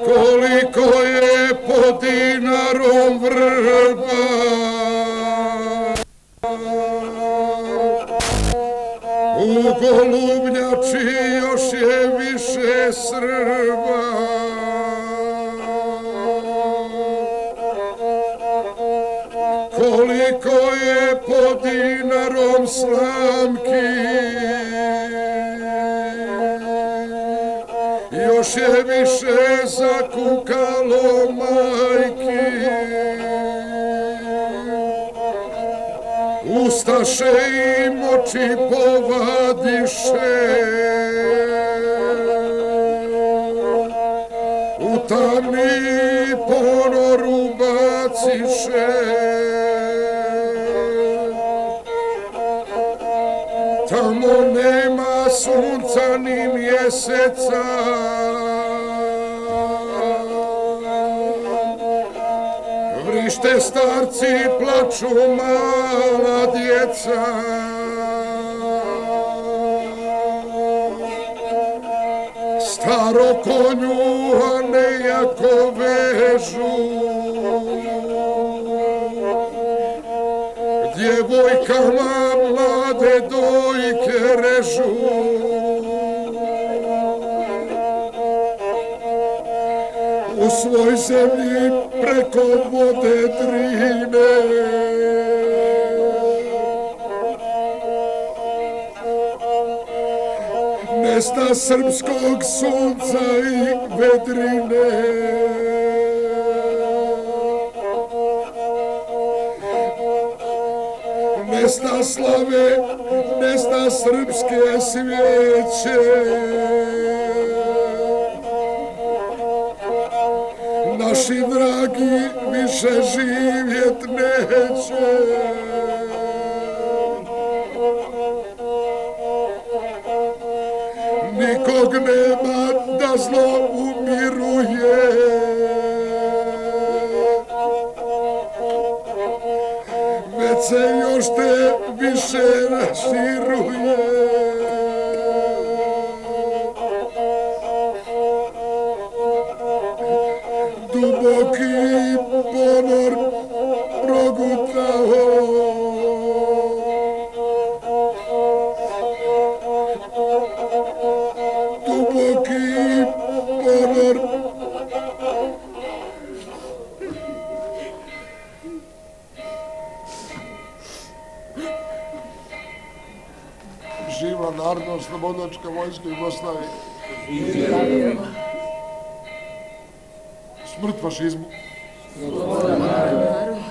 Koliko je pod dinarom vrba, u Golubnjači još je više Srba. Koliko je pod dinarom slamki, još je više zakukalo majki. Ustaše im oči povadiše, u tamni ponor ubaciše. Tamo nema sunca ni mjeseca, vrište starci, plaču mala djeca. Staro konju, a ne jako vežu, djevojkama mlade dojke režu. U svoj zemlji preko vode Drine, mesta srpskog sunca i vedrine. Mesta slave, mesta srpske svijeće. Naši dragi više živjet neće. Nikog nema da zlo umiruje. mošte više raširuje. Duboki ponor progutao. Duboki ponor. Živa Narodno-slobodnačka vojska Jugoslavije. Smrt fašizmu. Sloboda narodu.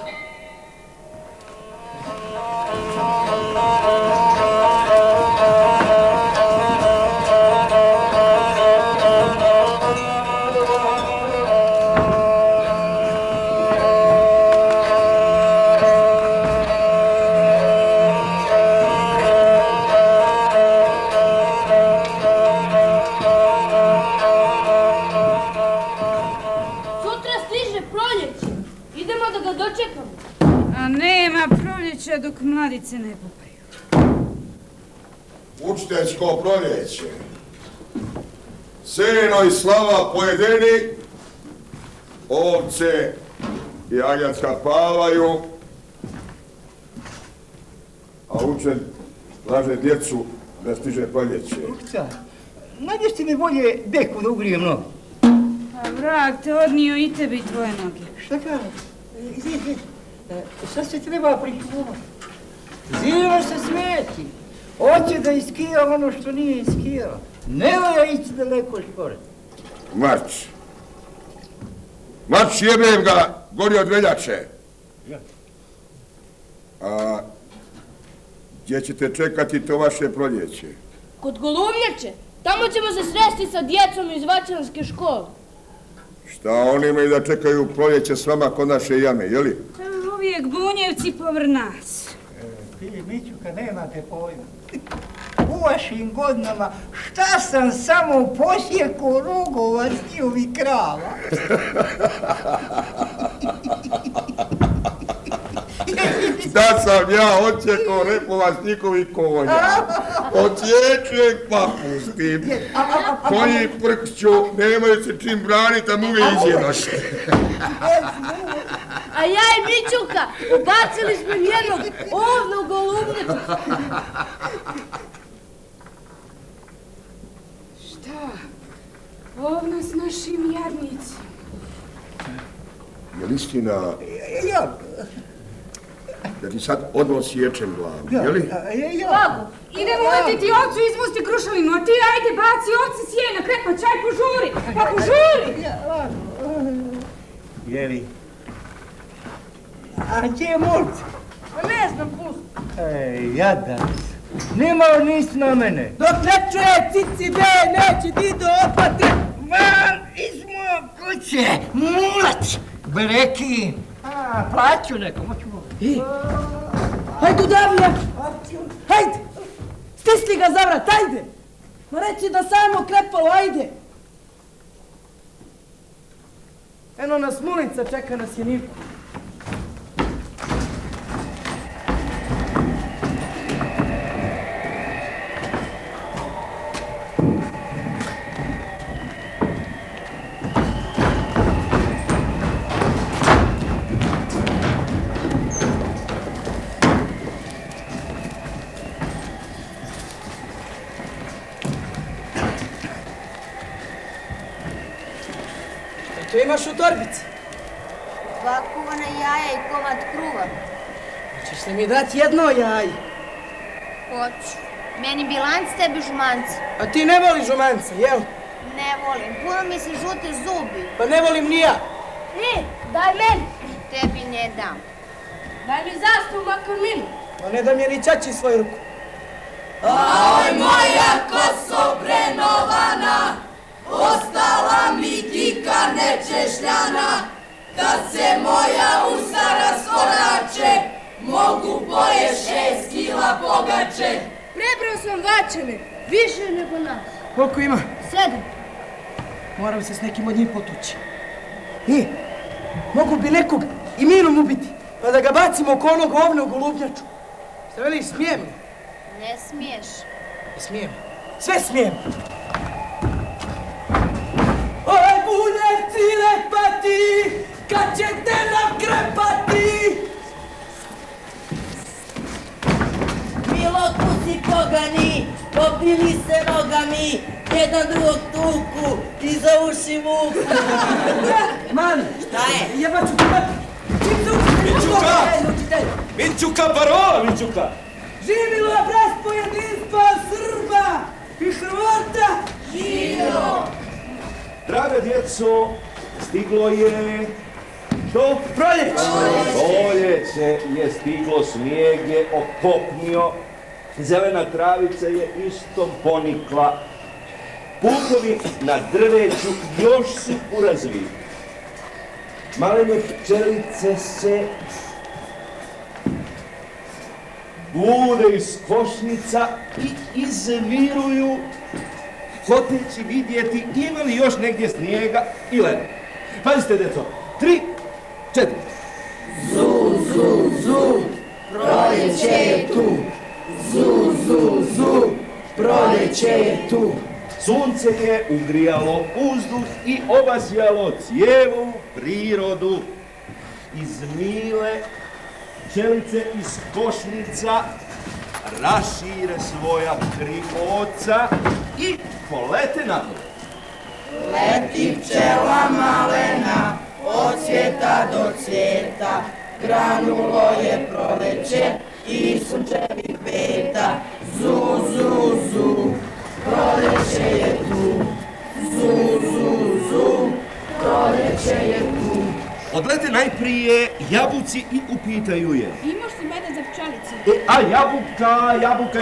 Dok mladice ne popaju. Učiteljsko proljeće. Seno i slava pojedeni, ovce i jagnjacka pavaju, a učen laže djecu da stiže proljeće. Ukca, nađeš ti mi bolje deku da ugrijem noge? Pa vrag te odnio i tebi tvoje noge. Šta kaže? Šta se treba pričuvati? Zima se smeti. Hoće da iskija ono što nije iskijao. Ne valja ići daleko špored. Marč. Marč jebem ga, gori od veljače. A gdje ćete čekati to vaše proljeće? Kod Golubnjače. Tamo ćemo se sresti sa djecom iz Vačanske škole. Šta oni imaju da čekaju proljeće s vama kod naše jame, jeli? Uvijek bunjevci povr nas. Ti, Mićuka, nemate pojma. U vašim godinama šta sam samo posjeku rugova s njihovi krava? Šta sam ja očekao repova s njihovih konja? Odsječem pa pustim. Konji prkšću, nemaju se čim braniti, a muve izjedoše. A ja i Mićuka ubacili smo jednog ovnog golubnjača. Šta? Ovno s našim jadnicima. Je li istina da ti sad odmah sječem glavu, je li? Babu, idemo letiti ovcu i izmusti krušalinu, a ti ajde baci ovce sjena, krepa čaj, požuri, pa požuri! Jeli? A gdje je mulci? Pa ne znam, pusti. Ej, jadac. Nimao nis na mene. Dok ne čuje cici be, neće ti do opate. Van iz mojeg kuće, mulac. Breki. Plaću nekom, hoću mogu. Hajde udavlja. Hajde. Stisli ga za vrat, ajde. Ma reći da samo krepalo, ajde. Eno nas mulica, čeka nas Jeniku. Što imaš u torbici? Dva kuvana jaja i komad kruva. Hoćeš li mi dati jedno jaje? Hoću. Meni bilanc, tebi žumanci. A ti ne voliš žumanca, jel? Ne volim, puno mi se žute zubi. Pa ne volim ni ja. Daj meni. Tebi ne dam. Daj mi zastavu makar minu. Ma ne dam je ni čači svoju ruku. Oj moja koso prenovana, ostala mi kika nečešljana, kad se moja usta raskorače, mogu poje 6 kila pogače. Prebrao sam Vačane, više nego nas. Koliko ima? 7. Moram se s nekim od njih potući. Mogu bi nekog i minom ubiti, pa da ga bacimo oko onog ovna u golubnjaču. Šta veli, smijem li? Ne smiješ. Smijem. Sve smijem. Oj, buljevci lepati, kad ćete nam krepati? Milo kusi pogani, popili se nogami, jedan drugog tuku i za uši vuku. Mani, šta je? Jebaću ti mati. Čim se učitelj? Minčuka, parola Minčuka! Živilo bratstvo jedinstva Srba i Hrvata! Živilo! Draga djeco, stiglo je... Što? Proljeće! Proljeće je stiglo, snijeg je okopnio, zelena travica je istom ponikla, pukovi na drveću još su u razviku. Malene pčelice se bude iz košnica i izviruju, hoteći vidjeti ima li još negdje snijega i leda. Pazite, djeco, 3, 4. Zu, zu, zu, proljeće je tu. Zu, zu, zu, proljeće je tu. Sunce je ugrijalo uzduh i obasjalo cijelu prirodu. Iz mile pčelice iz košnica rašire svoja krioca i polete napolje. Leti pčela malena, od cvijeta do cvijeta, granulo je proljeće i sunčevih peta. Zu, zu, zu, proljeće je tu. Zu, zu, zu, proljeće je tu. Odlete najprije jabuci i upitaju je. Imaš li meda za pčelice? A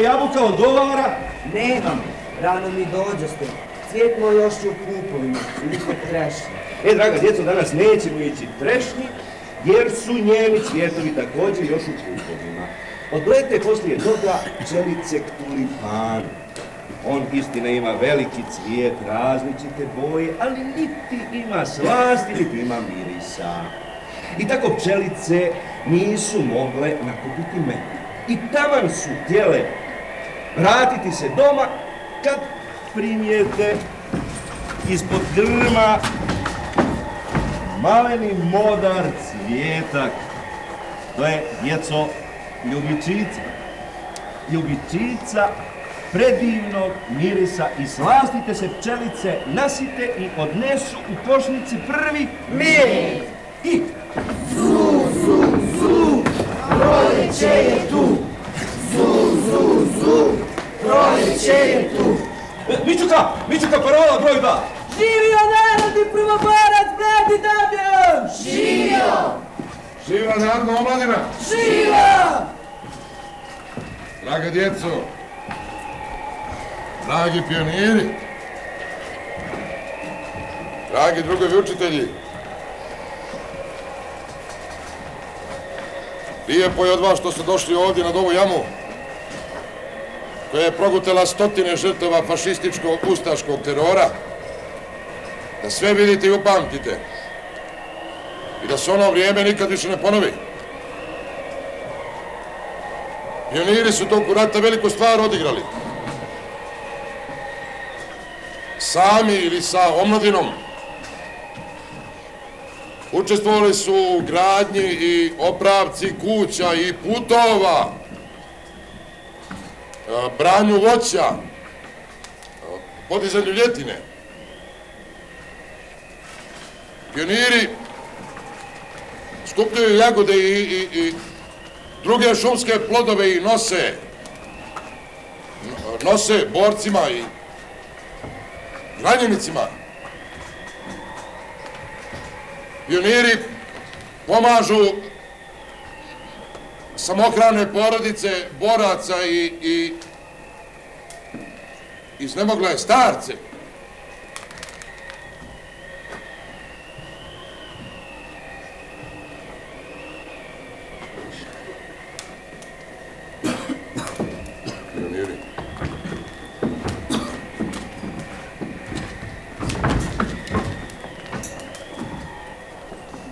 jabuka odgovara? Nemam, rano mi dođoste. Cvijetlo još je u kupovima, niko trešnji. Draga djeco, danas nećemo ići trešnji, jer su njeni cvjetovi također još u kupovima. Odlete poslije toga pčelice k tulipanu. On istina ima veliki cvijet, različite boje, ali niti ima slasti, niti ima mirisa. I tako pčelice nisu mogle nakupiti med. I taman su htjele vratiti se doma kad primijete ispod grma maleni modar cvijetak. To je, djeco, ljubičica. Ljubičica predivnog mirisa i slastite se pčelice, nasite i odnesu u košnici prvi med. I zu, zu, zu, proljeće je tu. Zu, zu, zu, proljeće je tu. Mičuka, parola broj 2. Živio narodni prvobarac, Bledi Damjan! Živio! Živa narodna omladina! Živa! Draga djeco, dragi pioniri, dragi drugovi učitelji, lijepo je od vas što ste došli ovdje na ovu jamu koja je progutala stotine žrtava fašističkog ustaškog terora, da sve vidite i upamtite i da se ono vrijeme nikad više ne ponovi. Pioniri su toku rata veliku stvar odigrali. Sami ili sa omladinom učestvovali su u gradnji i opravci kuća i putova, branju voća, podizanju ljetine. Pioniri skupljaju jagode i druge šumske plodove i nose borcima i ranjenicima. Pioniri pomažu samohrane porodice boraca i iznemogle starce.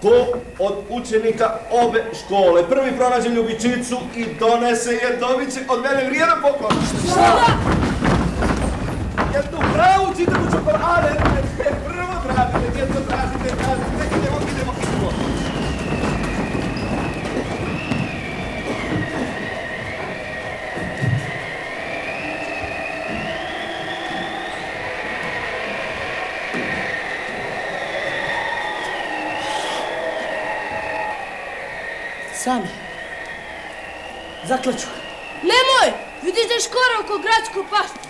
To od učenika obe škole. Prvi pronađe ljubičicu i donese je dobiće od mene vrijedan poklon. Šta? Jer tu pravu čitavu čokolade, prvo tražite, djeco tražite, idemo. Sami. Zaklaću. Nemoj! Vidiš da je škora oko gradskog pašta.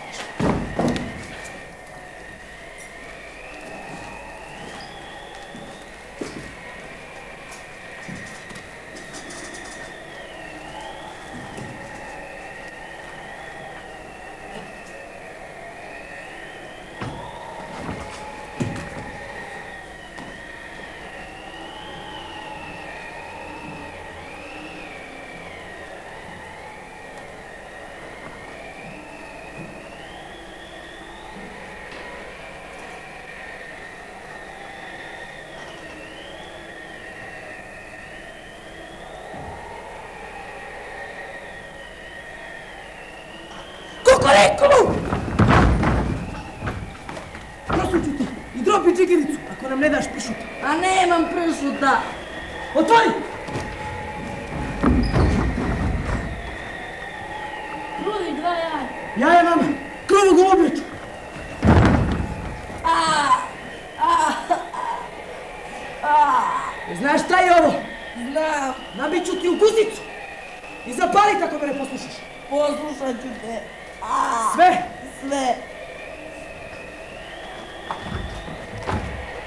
Kukuriku! Prosuću ti i dropi džigericu ako nam ne daš pršuta. A nemam pršuta. Otvori! Brudi 2 jaja. Jaja mama, krovu golubnjaču. Znaš šta je ovo? Znam. Nabiću ti u guzicu i zapalit ako me ne poslušaš. Poslušat ću te. Sve? Sve.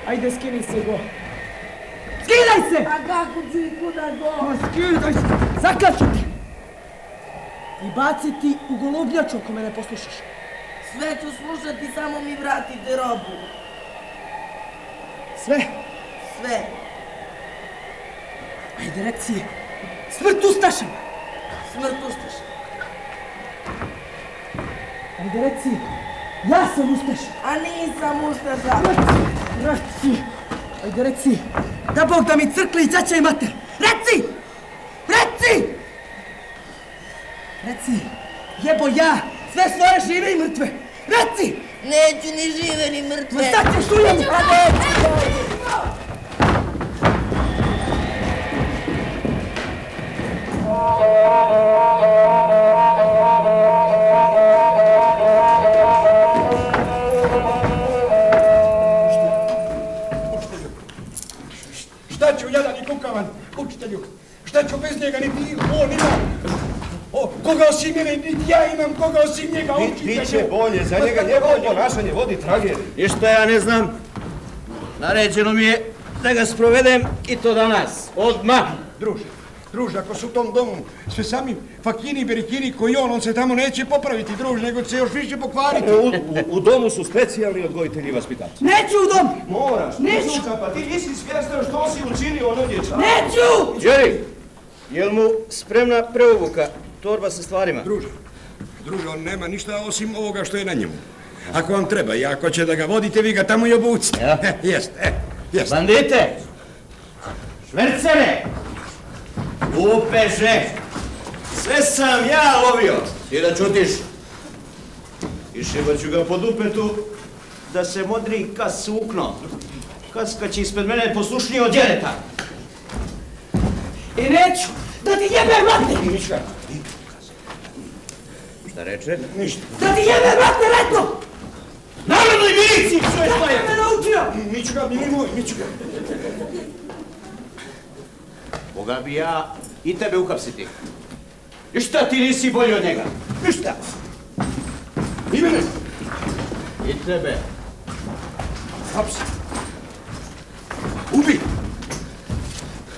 Ajde, skini se go. Skidaj se! A kako ću i kuda go? Pa skidaj se! Zaklaću te! I baci ti u golubnjaču ako me ne poslušaš. Sve ću slušati, samo mi vratite robu. Sve? Sve. Ajde, reci je. Smrt Ustašama! Smrt Ustaša. Ajde, reci je. Ja sam Ustaša. A nisam Ustaša. Reci. Ajde, reci. Da Bog da mi crkli i ćaća i mater. Reci! Reci! Reci. Jebo ja sve svoje žive i mrtve. Reci! Neću ni žive ni mrtve. Ma sad ćeš ujem! A neću! Šta ću jadan i kukavan, učitelju? Šta ću bez njega, niti on ima? Koga osim mene, niti ja imam, koga osim njega, učitelju? Biće bolje, za njega njegovo ponašanje vodi tragediju. I što ja ne znam, naređeno mi je da ga sprovedem i to danas, odmah. Druže, ako su u tom domu sve sami fakini, berikini koji on se tamo neće popraviti, druže, nego će se još više pokvariti. U domu su specijalni odgojitelji i vaspitači. Neću u dom! Moraš, neću! Pa ti nisi svjestan što si učinio ono dječa. Neću! Đeri, jel mu spremna preobuka, torba sa stvarima? Druže, on nema ništa osim ovoga što je na njemu. Ako vam treba i ako će da ga vodite, vi ga tamo i obucite. Ja? Jeste. Bandite! Švercere! Lupeže! Sve sam ja lovio! Ti da čutiš? I šibaću ga po dupetu da se modri kad sukno. Kad će ispred mene poslušnije od djeleta. I neću da ti jebem mater! Ništa. Šta reče? Ništa. Da ti jebem mater, retno! Narodnoj miliciji, što je svoje! Kako me naučio? Miću ga, mili moj, miću ga. Boga bi ja i tebe uhapsiti. I šta ti nisi bolji od njega? Ništa. I mene. I tebe. Hapsi. Ubi.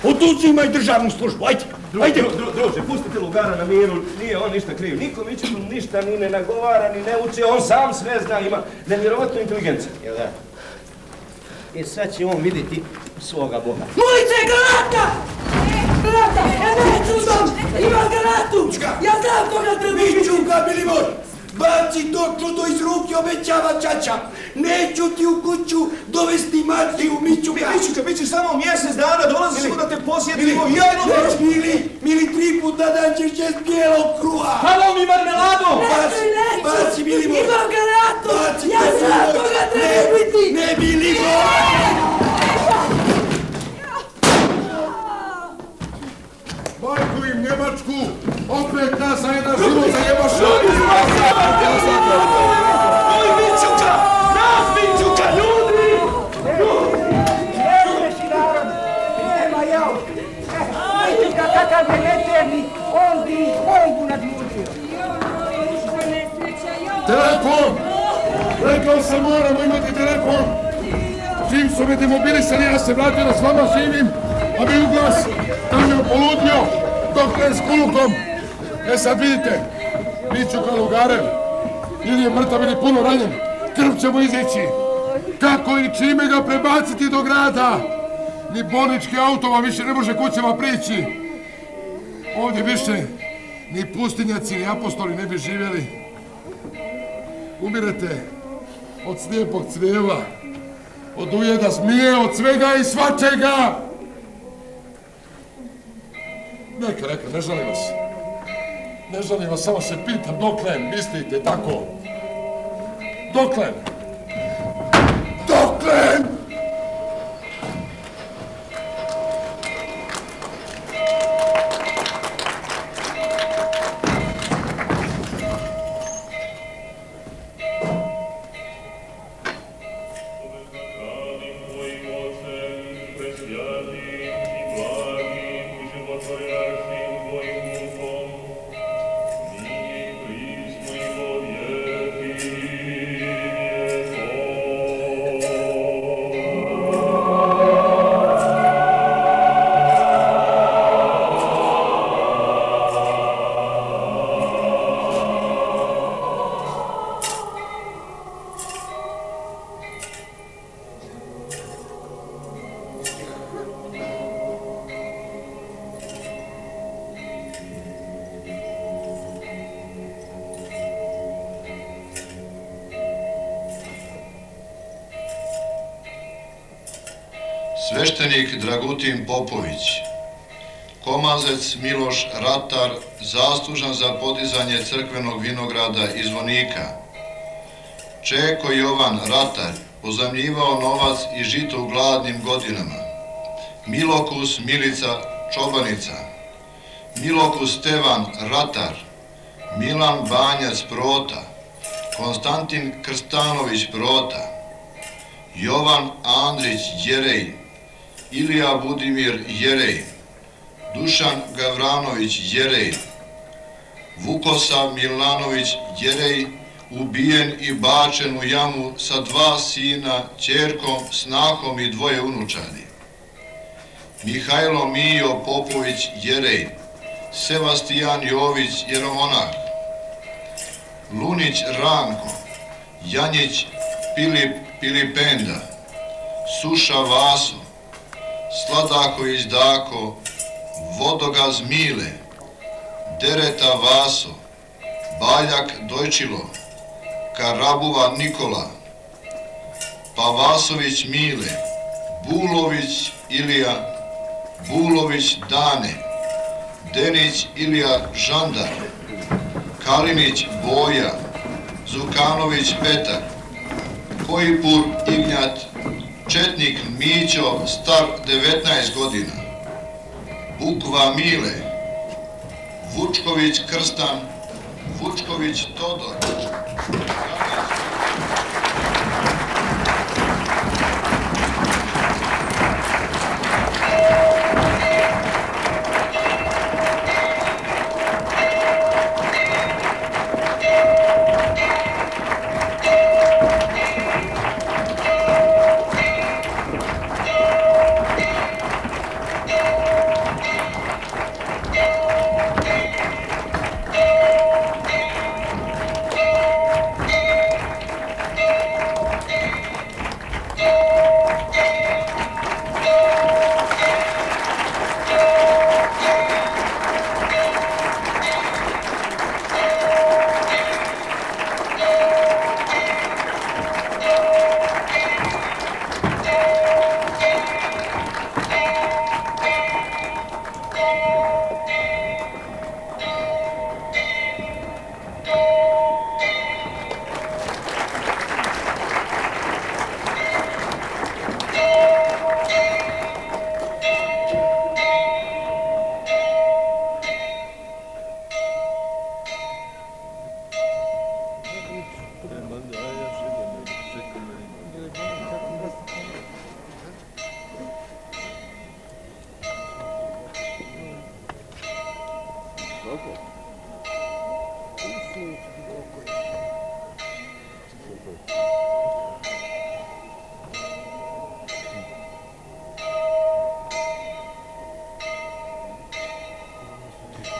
Oduzimaj državnu službu, ajde. Ajde. Druže, pustite Lugara na miru, nije on ništa kriv. Niko Miću ništa ni ne nagovara, ni ne uči, on sam sve zna, ima nevjerovatnu inteligenciju. Jel da? I sad će on vidjeti svoga Boga. Ulice, granata! Granata! Ja neću u dom! Imam granatu! Ja znam koga treba ubiti! Miću ga, mili moj! Baci to čudo iz ruke, obećava ćaća. Neću ti u kuću dovesti Matiju Mićuka. Mićuka, bit ćeš samo mjesec dana, dolazimo da te posjetimo. Mili, 3 puta dan ćeš jest bijelog kruha. Halo mi marmeladu! Baci, Mili moj. Imam granatu! Ja znam koga treba biti! Ne, Mili moj! Majku im Njemačku! Opet nas za jedan život za Njemačku! Oj, Mićuka! Nas, Mićuka, ljudi! Nereši narod, nema jao. Mićuka kakav je neterni, on bi bombu nadmučio. Telefon! Rekao sam moramo imati telefon! Čim su me demobilisali, ja se vratio da s vama živim, a bi uglas tam je poludio, doktor s kulukom. E sad vidite, Mićuka Lugarev, ili je mrtav ili puno ranjen, krv ćemo izići. Kako i čime ga prebaciti do grada? Ni bolnički auto vam više ne može kućama prići. Ovdje više ni pustinjaci ni apostoli ne bi živjeli. Umirete od slijepog crijeva, od ujeda zmije, od svega i svačega. Neka, ne žalim vas. Ne žalim vas, samo se pitam dokle mislite tako. Dokle? Dokle? Sveštenik Dragutin Popović, komazec Miloš Ratar, zaslužan za podizanje crkvenog vinograda i zvonika. Čeko Jovan Ratar, pozajmljivao novac i žito u gladnim godinama. Milokus Milica Čobanica, Milokus Stevan Ratar, Milan Banjac Prota, Konstantin Krstanović Prota, Jovan Andrić Jerej, Ilija Budimir Jerej, Dušan Gavranović Jerej, Vukosa Milanović Jerej, ubijen i bačen u jamu sa 2 sina, ćerkom, snahom i 2 unučadi. Mihajlo Mijo Popović Jerej, Sebastijan Jović Jeromonah, Lunić Ranko, Janjić Pilip Pilipenda, Suša Vaso, Sladaković Dako, Vodogaz Mile, Dereta Vaso, Baljak Dojčilo, Karabuva Nikola, Pavasović Mile, Bulović Ilija, Bulović Dane, Denić Ilija Žandar, Kalinić Boja, Zukanović Petar, Kojipur Ignjat, Četnik Mićo, star 19 godina, Bukva Mile, Vučković Krstan, Vučković Todor.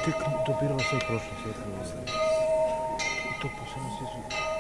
tek dobirala sad prošlo svetlo. I to posebno sviđu.